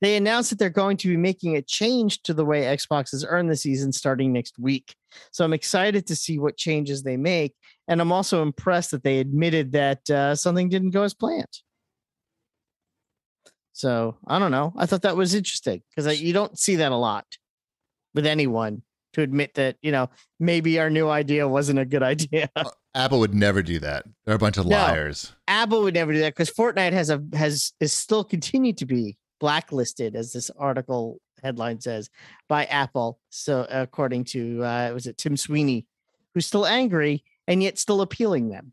They announced that they're going to be making a change to the way Xboxes earn the season starting next week. So I'm excited to see what changes they make. And I'm also impressed that they admitted that something didn't go as planned. So I don't know. I thought that was interesting because you don't see that a lot with anyone to admit that, maybe our new idea wasn't a good idea. Apple would never do that. They're a bunch of liars. Apple would never do that because Fortnite is still continued to be blacklisted, as this article headline says, by Apple. So according to was it Tim Sweeney, who's still angry and yet still appealing them.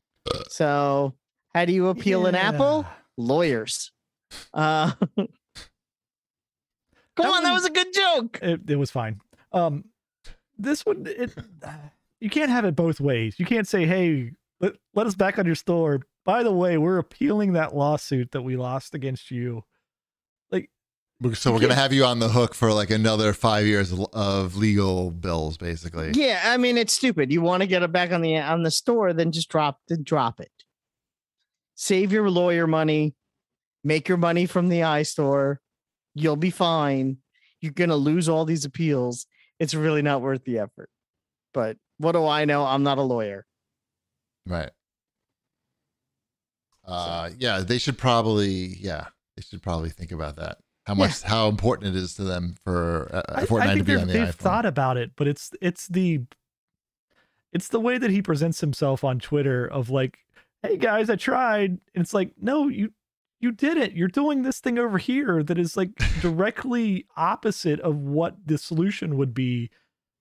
So how do you appeal an Apple? Lawyers. Go on, that was a good joke. It was fine. This one, you can't have it both ways. You can't say, hey, let us back on your store. By the way, we're appealing that lawsuit that we lost against you. So we're going to have you on the hook for like another 5 years of legal bills, basically. Yeah, I mean, it's stupid. You want to get it back on the store, then just drop it. Save your lawyer money. Make your money from the iStore. You'll be fine. You're going to lose all these appeals. It's really not worth the effort. But what do I know? I'm not a lawyer. Right. Yeah, they should probably think about that. How important it is to them for Fortnite to be on the iPhone. They've thought about it, but it's the way that he presents himself on Twitter of like, hey guys, I tried. And it's like, no, you didn't. You're doing this thing over here that is like directly opposite of what the solution would be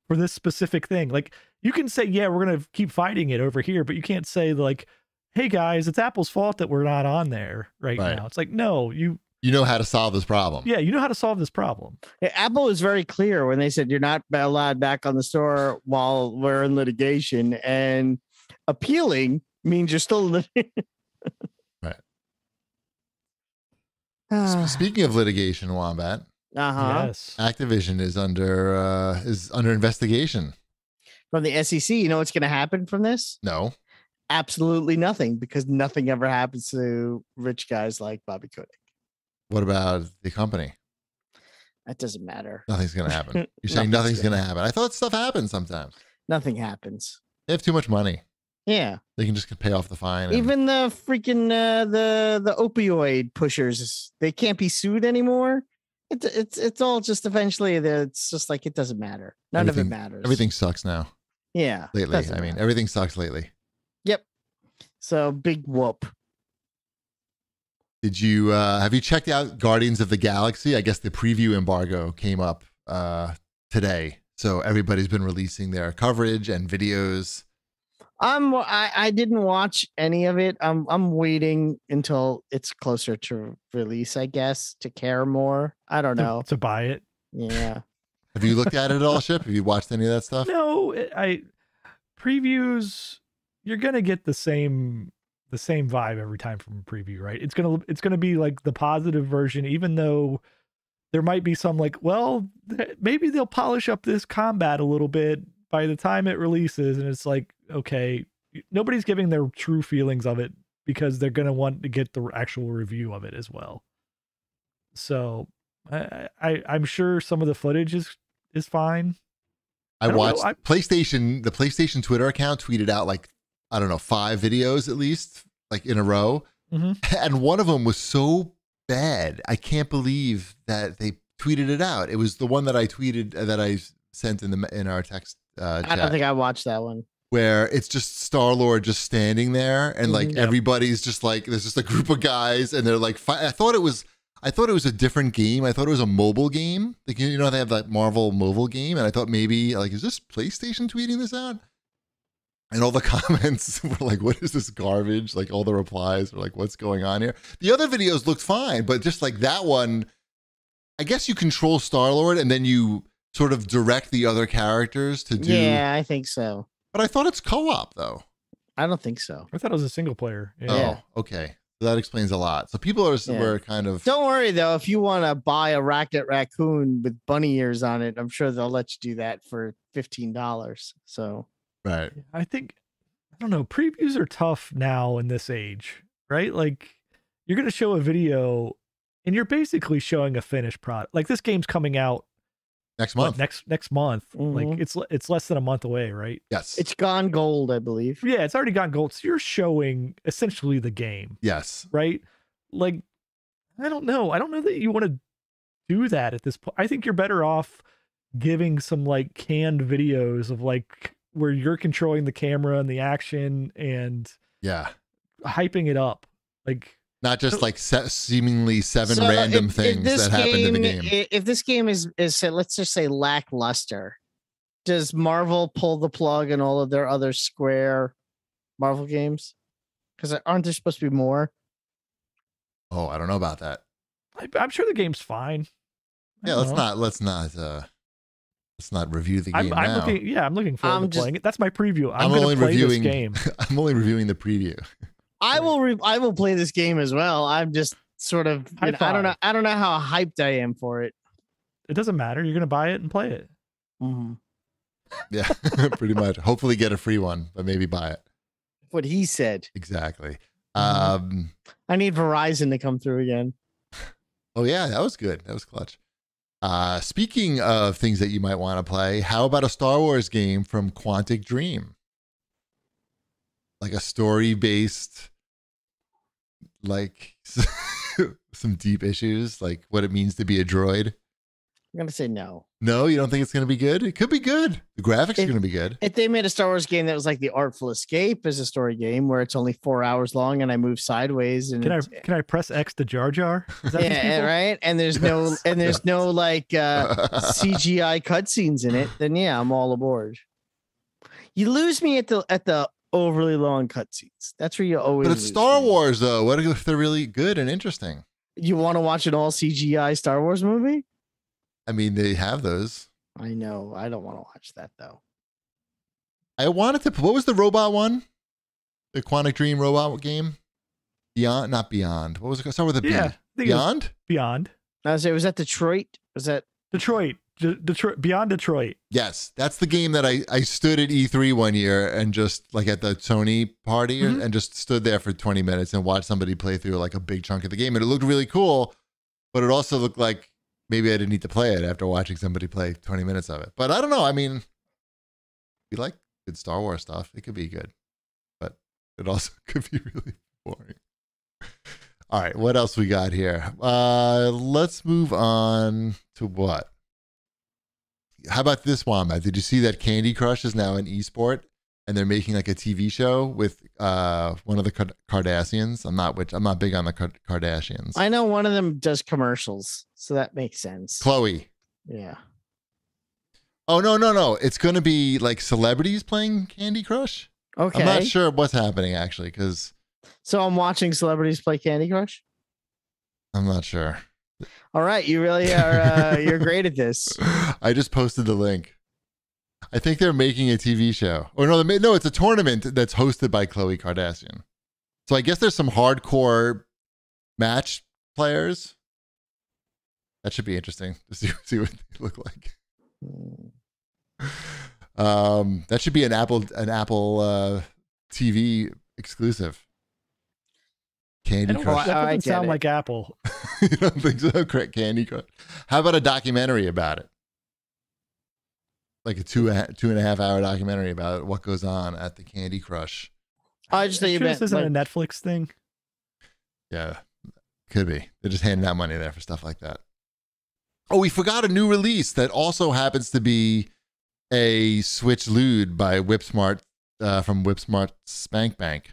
for this specific thing. Like you can say, yeah, we're going to keep fighting it over here, but you can't say like, hey guys, it's Apple's fault that we're not on there right now. It's like, no, you know how to solve this problem. Yeah, you know how to solve this problem. Apple was very clear when they said you're not allowed back on the store while we're in litigation, and appealing means you're still right. Speaking of litigation, Wombat, yes, Activision is under investigation from the SEC. You know what's going to happen from this? No, absolutely nothing, because nothing ever happens to rich guys like Bobby Kotick. What about the company? That doesn't matter. Nothing's going to happen. You're saying nothing's going to happen. I thought stuff happens sometimes. Nothing happens. They have too much money. Yeah. They can just pay off the fine. Even the freaking the opioid pushers, they can't be sued anymore. It's all just eventually it's just like it doesn't matter. None of it matters. Everything sucks now. Yeah. Lately. I mean, everything sucks lately. Yep. So big whoop. Did you have you checked out Guardians of the Galaxy? I guess the preview embargo came up today, so everybody's been releasing their coverage and videos. I didn't watch any of it. I'm waiting until it's closer to release, I guess, to care more. I don't know. To buy it. Yeah. Have you looked at it at all, Ship? Have you watched any of that stuff? No, previews. You're gonna get the same vibe every time from a preview, right? It's gonna be like the positive version, even though there might be some like, well, maybe they'll polish up this combat a little bit by the time it releases, and it's like, okay, nobody's giving their true feelings of it because they're gonna want to get the actual review of it as well. So I'm sure some of the footage is fine. I watched the PlayStation Twitter account tweeted out like, I don't know, 5 videos at least, like in a row. Mm-hmm. And one of them was so bad. I can't believe that they tweeted it out. It was the one that I tweeted, that I sent in our text chat. I don't think I watched that one. Where it's just Star-Lord just standing there, and like everybody's just like, there's just a group of guys, and they're like, I thought it was a different game. I thought it was a mobile game. Like, you know, they have that Marvel mobile game, and I thought maybe like, is this PlayStation tweeting this out? And all the comments were like, what is this garbage? Like all the replies were like, what's going on here? The other videos looked fine, but just like that one, I guess you control Star-Lord and then you sort of direct the other characters to do. Yeah, I think so. But I thought it's co-op though. I don't think so. I thought it was a single player. Yeah. Oh, okay. So that explains a lot. So people were kind of. Don't worry though. If you want to buy a Rocket Raccoon with bunny ears on it, I'm sure they'll let you do that for $15. So. Right. I don't know. Previews are tough now in this age, right? Like you're going to show a video and you're basically showing a finished product. Like this game's coming out Next month. Next month. Mhm. Like it's less than a month away, right? Yes. It's gone gold, I believe. Yeah, it's already gone gold. So you're showing essentially the game, Yes. right? Like, I don't know. I don't know that you want to do that at this point. I think you're better off giving some like canned videos of like where you're controlling the camera and the action and Yeah. hyping it up. Like, Not just like seemingly seven So random if things this that happened in the game. If this game is say, let's just say lackluster, does Marvel pull the plug in all of their other Square Marvel games? Because aren't there supposed to be more? Oh, I don't know about that. I'm sure the game's fine. I Yeah, don't know. let's not review the game I'm now. I'm looking forward to playing it. That's my preview. I'm only going to play reviewing this game. I'm only reviewing the preview. I will play this game as well. I'm just sort of High I don't know. five. I don't know how hyped I am for it. It doesn't matter. You're going to buy it and play it. Yeah, pretty much. Hopefully get a free one, but maybe buy it. What he said. Exactly. I need Verizon to come through again. Oh yeah, that was good. That was clutch. Speaking of things that you might want to play, how about a Star Wars game from Quantic Dream? Like a story-based, like some deep issues, like what it means to be a droid. I'm gonna say no. No, you don't think it's going to be good? It could be good. The graphics are going to be good. If they made a Star Wars game that was like The Artful Escape as a story game where it's only 4 hours long and I move sideways and Can I press X to Jar Jar? Is that these yeah, people? right. And there's no like CGI cutscenes in it. Then yeah, I'm all aboard. You lose me at the overly long cutscenes. That's where you always. But it's lose Star me. Wars, though. What if they're really good and interesting? You want to watch an all CGI Star Wars movie? I mean, they have those. I know. I don't want to watch that though. I wanted to. What was the robot one? The Quantic Dream robot game? Beyond, not Beyond. What was it? Start with a B. Yeah, I think it was Beyond? Beyond. Was that Detroit? Was that Detroit. Detroit. Beyond Detroit. Yes, that's the game that I stood at E3 one year and just like at the Sony party and just stood there for 20 minutes and watched somebody play through like a big chunk of the game. And it looked really cool, but it also looked like maybe I didn't need to play it after watching somebody play 20 minutes of it. But I don't know. I mean, if you like good Star Wars stuff, it could be good, but it also could be really boring. All right, what else we got here? Let's move on to what? How about this, Wombat? Did you see that Candy Crush is now an esport and they're making like a TV show with one of the Kardashians? I'm not big on the Kardashians. I know one of them does commercials, so that makes sense. Chloe. Yeah. Oh no! It's going to be like celebrities playing Candy Crush. Okay. I'm not sure what's happening actually because So I'm watching celebrities play Candy Crush. I'm not sure. All right, you really are. You're great at this. I just posted the link. I think they're making a TV show. Or no, it's a tournament that's hosted by Khloe Kardashian. So I guess there's some hardcore match players. That should be interesting to see what they look like. That should be an Apple TV exclusive. Candy Crush. That doesn't I get sound it. like Apple. You don't think so? Correct, Candy Crush. How about a documentary about it? Like a 2.5 hour documentary about what goes on at the Candy Crush. I just thought you Sure meant this isn't like, a Netflix thing. Yeah, could be. They're just handing out money there for stuff like that. Oh, we forgot a new release that also happens to be a Switch Lewd by Whipsmart from Whipsmart Spank Bank.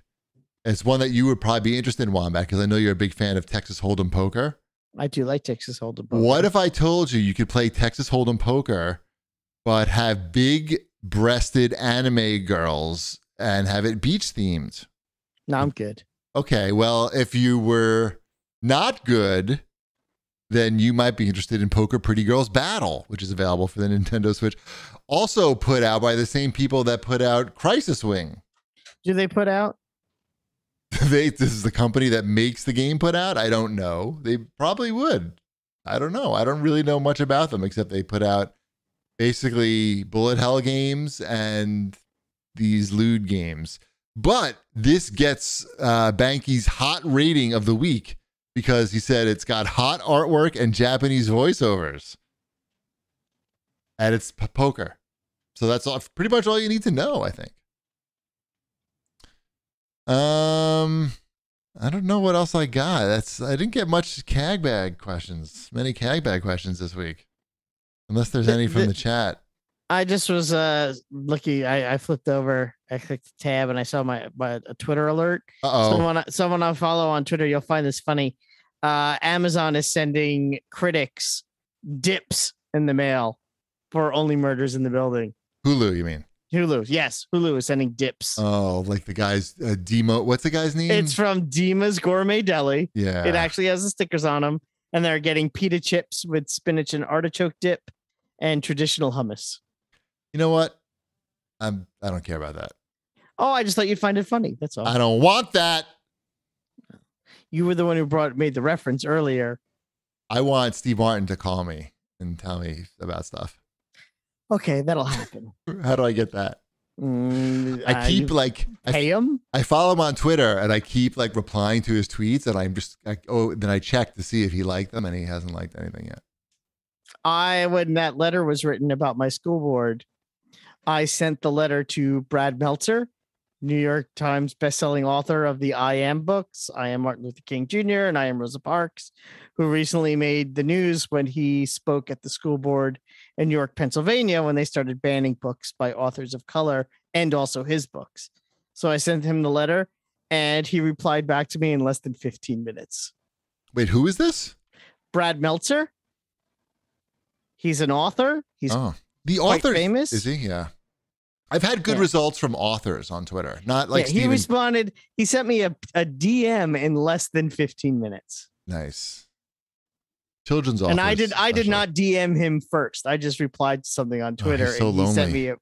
It's one that you would probably be interested in, Wombat, because I know you're a big fan of Texas Hold'em Poker. I do like Texas Hold'em Poker. What if I told you could play Texas Hold'em Poker, but have big-breasted anime girls and have it beach themed? No, I'm good. Okay, well, if you were not good, then you might be interested in Poker Pretty Girls Battle, which is available for the Nintendo Switch. Also put out by the same people that put out Crisis Wing. Do they put out? This is the company that makes the game put out? I don't know. They probably would. I don't know. I don't really know much about them except they put out basically bullet hell games and these lewd games. But this gets Banky's hot rating of the week because he said it's got hot artwork and Japanese voiceovers. And it's poker. So that's pretty much all you need to know, I think. I don't know what else I got. I didn't get much many CAGbag questions this week. Unless there's any from the chat. I just was looking. I flipped over. I clicked the tab and I saw a Twitter alert. Someone I follow on Twitter. You'll find this funny. Amazon is sending critics dips in the mail for Only Murders in the Building. Hulu, you mean? Hulu, yes. Hulu is sending dips. Oh, like the guy's Demo. What's the guy's name? It's from Dima's Gourmet Deli. Yeah. It actually has the stickers on them, and they're getting pita chips with spinach and artichoke dip and traditional hummus. You know what? I don't care about that. Oh, I just thought you'd find it funny. That's all. I don't want that. You were the one who made the reference earlier. I want Steve Martin to call me and tell me about stuff. Okay, that'll happen. How do I get that? I keep pay him. I follow him on Twitter and I keep replying to his tweets, and then I check to see if he liked them, and he hasn't liked anything yet. When that letter was written about my school board, I sent the letter to Brad Meltzer, New York Times bestselling author of the I Am books, I Am Martin Luther King Jr. and I Am Rosa Parks, who recently made the news when he spoke at the school board in York, Pennsylvania, when they started banning books by authors of color and also his books. So I sent him the letter and he replied back to me in less than 15 minutes. Wait, who is this? Brad Meltzer. He's an author. He's the author famous. Is he? Yeah. I've had good results from authors on Twitter. Not like he responded. He sent me a DM in less than 15 minutes. Nice. Children's authors. And I did not DM him first. I just replied to something on Twitter. He's so and lonely.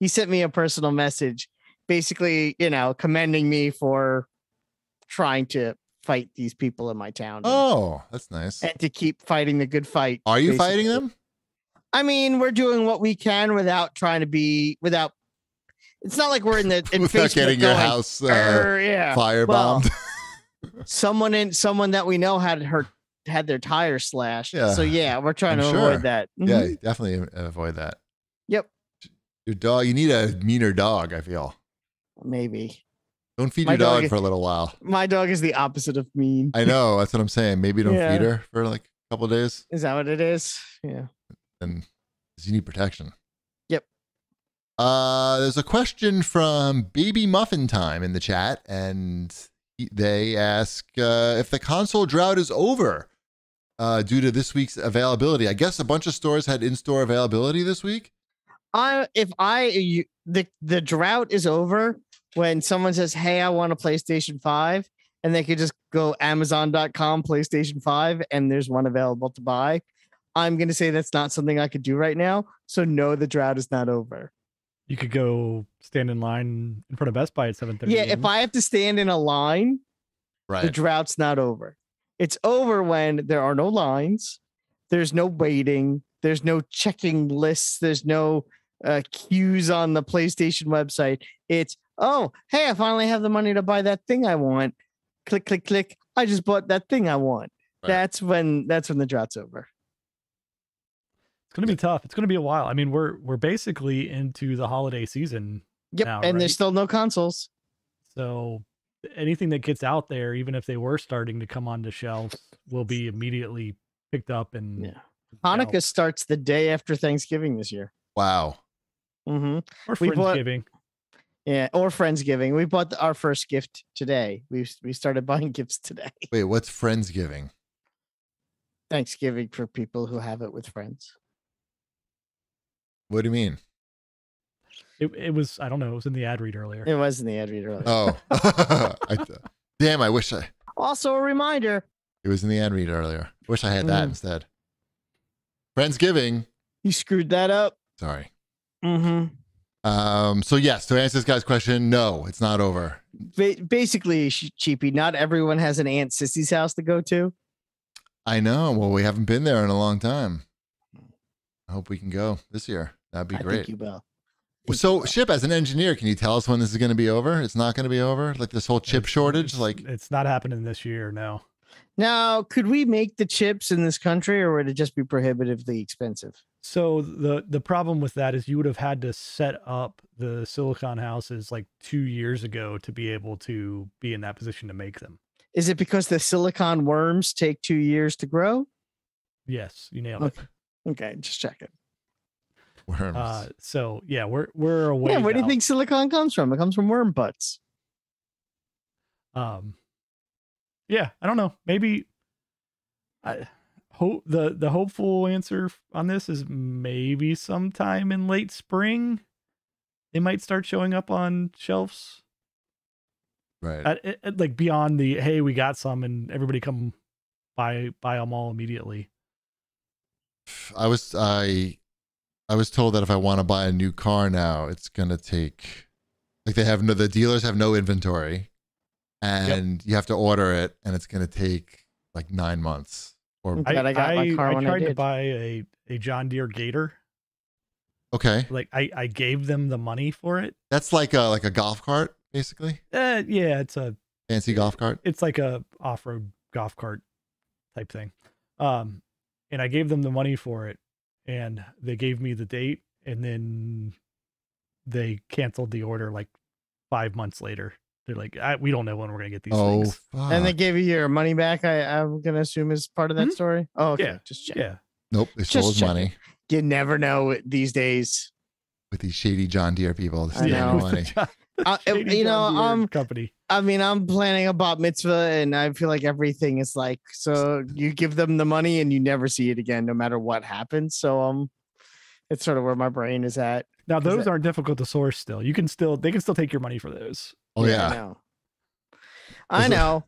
He sent me a personal message, basically, commending me for trying to fight these people in my town. Oh, that's nice. And to keep fighting the good fight. Are you fighting them? I mean, we're doing what we can without trying to be it's not like we're in without Facebook getting your house firebombed. Well, someone that we know had their tires slashed. Yeah. So we're trying to avoid that. Mm-hmm. Yeah, definitely avoid that. Yep. Your dog, you need a meaner dog, I feel. Maybe. Don't feed your dog for a little while. My dog is the opposite of mean. I know, that's what I'm saying. Maybe don't feed her for a couple of days. Is that what it is? Yeah. And you need protection. Yep. There's a question from Baby Muffin Time in the chat, and they ask if the console drought is over due to this week's availability. I guess a bunch of stores had in-store availability this week. The drought is over when someone says, "Hey, I want a PlayStation 5," and they could just go Amazon.com PlayStation 5, and there's one available to buy. I'm going to say that's not something I could do right now. So no, the drought is not over. You could go stand in line in front of Best Buy at 7:30. Yeah, if I have to stand in a line, the drought's not over. It's over when there are no lines, there's no waiting, there's no checking lists, there's no queues on the PlayStation website. It's, oh, hey, I finally have the money to buy that thing I want. Click, click, click. I just bought that thing I want. Right. That's when the drought's over. It's going to be tough. It's going to be a while. I mean, we're basically into the holiday season. Yep, now, and there's still no consoles. So anything that gets out there, even if they were starting to come onto shelves, will be immediately picked up. And Hanukkah starts the day after Thanksgiving this year. Wow. Mm-hmm. Or Friendsgiving. Or Friendsgiving. We bought our first gift today. We started buying gifts today. Wait, what's Friendsgiving? Thanksgiving for people who have it with friends. What do you mean? It was, I don't know, it was in the ad read earlier. It was in the ad read earlier. Oh. Damn, I wish I... Also a reminder. It was in the ad read earlier. Wish I had that instead. Friendsgiving. You screwed that up. Sorry. Mm-hmm. So yes, to answer this guy's question, no, it's not over. Basically, Cheapy, not everyone has an Aunt Sissy's house to go to. I know. Well, we haven't been there in a long time. I hope we can go this year. That'd be great. I think you will. So, Ship, as an engineer, can you tell us when this is going to be over? It's not going to be over? Like this whole chip shortage? Like it's not happening this year, no. Now, could we make the chips in this country, or would it just be prohibitively expensive? So the problem with that is you would have had to set up the silicon houses like 2 years ago to be able to be in that position to make them. Is it because the silicon worms take 2 years to grow? Yes, you nailed it. Okay, just checking. Worms. So yeah, we're away. Yeah, where do you think silicon comes from? It comes from worm butts. Yeah, I don't know. Maybe I hope the hopeful answer on this is maybe sometime in late spring they might start showing up on shelves. Right. Like beyond the hey, we got some and everybody come buy them all immediately. I was told that if I want to buy a new car now, it's gonna take, like, the dealers have no inventory, and you have to order it, and it's gonna take like 9 months. Or I got my car when I tried to did. buy a John Deere Gator. okay, Like I gave them the money for it. that's like a golf cart, basically, Yeah, fancy golf cart. it's like a off-road golf cart type thing. And I gave them the money for it, and they gave me the date, and then they canceled the order like 5 months later. They're like, we don't know when we're gonna get these Oh, things. fuck. And they gave you your money back. I'm gonna assume is part of that Mhm. story. Oh, okay. Yeah, Just check. yeah. Nope, they stole his checking. money You never know these days. with these shady John Deere people. I know. Money. Shady You know, John Deere company. I mean, I'm planning a bat mitzvah, and I feel like everything is like, so you give them the money and you never see it again, no matter what happens. So it's sort of where my brain is at. Now Is those that- aren't difficult to source. Still, they can still take your money for those. Oh I yeah, know. I know.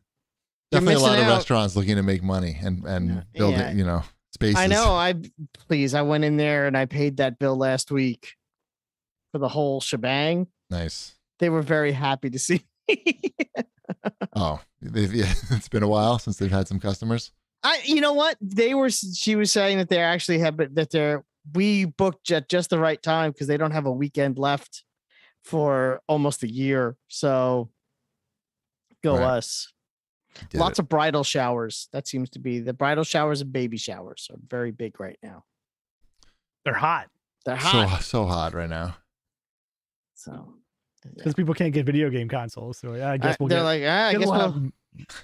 You're definitely a lot missing of out. restaurants looking to make money and building, Yeah. spaces. I know. I went in there and I paid that bill last week for the whole shebang. Nice. They were very happy to see me. Oh, it's been a while since they've had some customers. You know what? She was saying that they actually have, we booked at just the right time because they don't have a weekend left for almost a year. So go Right. us. Did Lots it. of bridal showers. That seems to be the bridal showers and baby showers are very big right now. They're hot They're hot. So hot right now. So because people can't get video game consoles. So I guess we'll they're get. like, I guess guess we'll we'll, have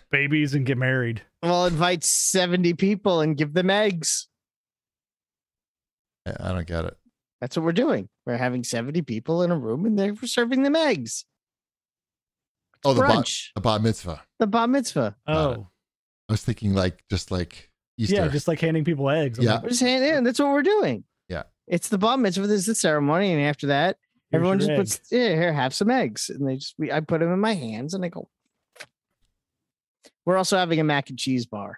babies and get married. we'll invite 70 people and give them eggs. I don't get it. That's what we're doing. We're having 70 people in a room and they're serving them eggs. Oh, the Brunch. bat mitzvah. The bar mitzvah. Got it. Oh, I was thinking just like Easter. yeah, just like handing people eggs. I'm Yeah. like, We're just handing in. That's what we're doing. Yeah. It's the bar mitzvah. There's the ceremony. And after that, Here's everyone your just puts, here, have some eggs. And I put them in my hands and I go. We're also having a mac and cheese bar.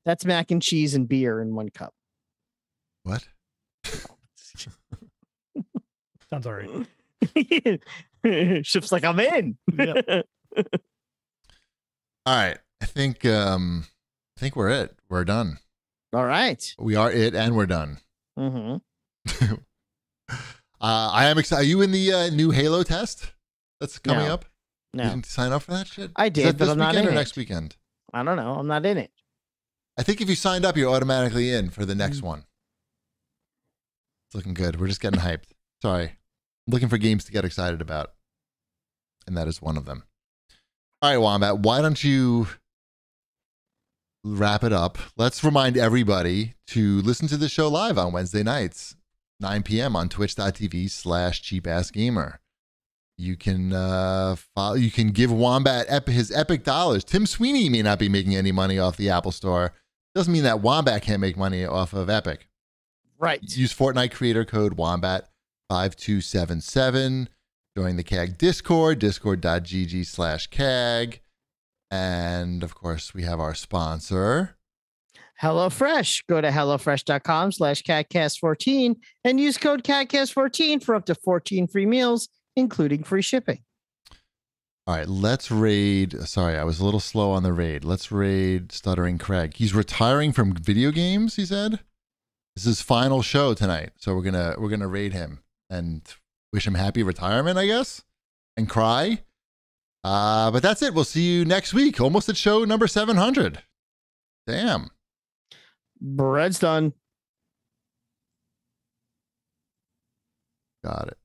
That's mac and cheese and beer in one cup. What? sounds all right. Ship's like, I'm in. Yeah. All right. I think we're it. We're done. All right. We are it, and we're done. Mm-hmm. I am excited. Are you in the new Halo test that's coming No. up? You No, didn't sign up for that shit? I Is did, that but this I'm not weekend in or it. next weekend? I don't know. I'm not in it. I think if you signed up, you're automatically in for the next one. It's looking good. We're just getting hyped. Sorry. I'm looking for games to get excited about. And that is one of them. All right, Wombat, why don't you wrap it up? Let's remind everybody to listen to the show live on Wednesday nights, 9 p.m. on twitch.tv/cheapassgamer. You can follow, you can give Wombat his epic dollars. Tim Sweeney may not be making any money off the Apple Store. Doesn't mean that Wombat can't make money off of Epic. Right. Use Fortnite creator code Wombat5277. Join the CAG Discord, discord.gg/CAG. And of course, we have our sponsor. HelloFresh. Go to HelloFresh.com/CAGcast14 and use code CAGcast14 for up to 14 free meals, including free shipping. All right, let's raid. Sorry, I was a little slow on the raid. Let's raid Stuttering Craig. He's retiring from video games, he said. This is his final show tonight. So we're gonna raid him and wish him happy retirement, I guess, and cry. But that's it. We'll see you next week. Almost at show number 700. Damn. Bread's done. Got it.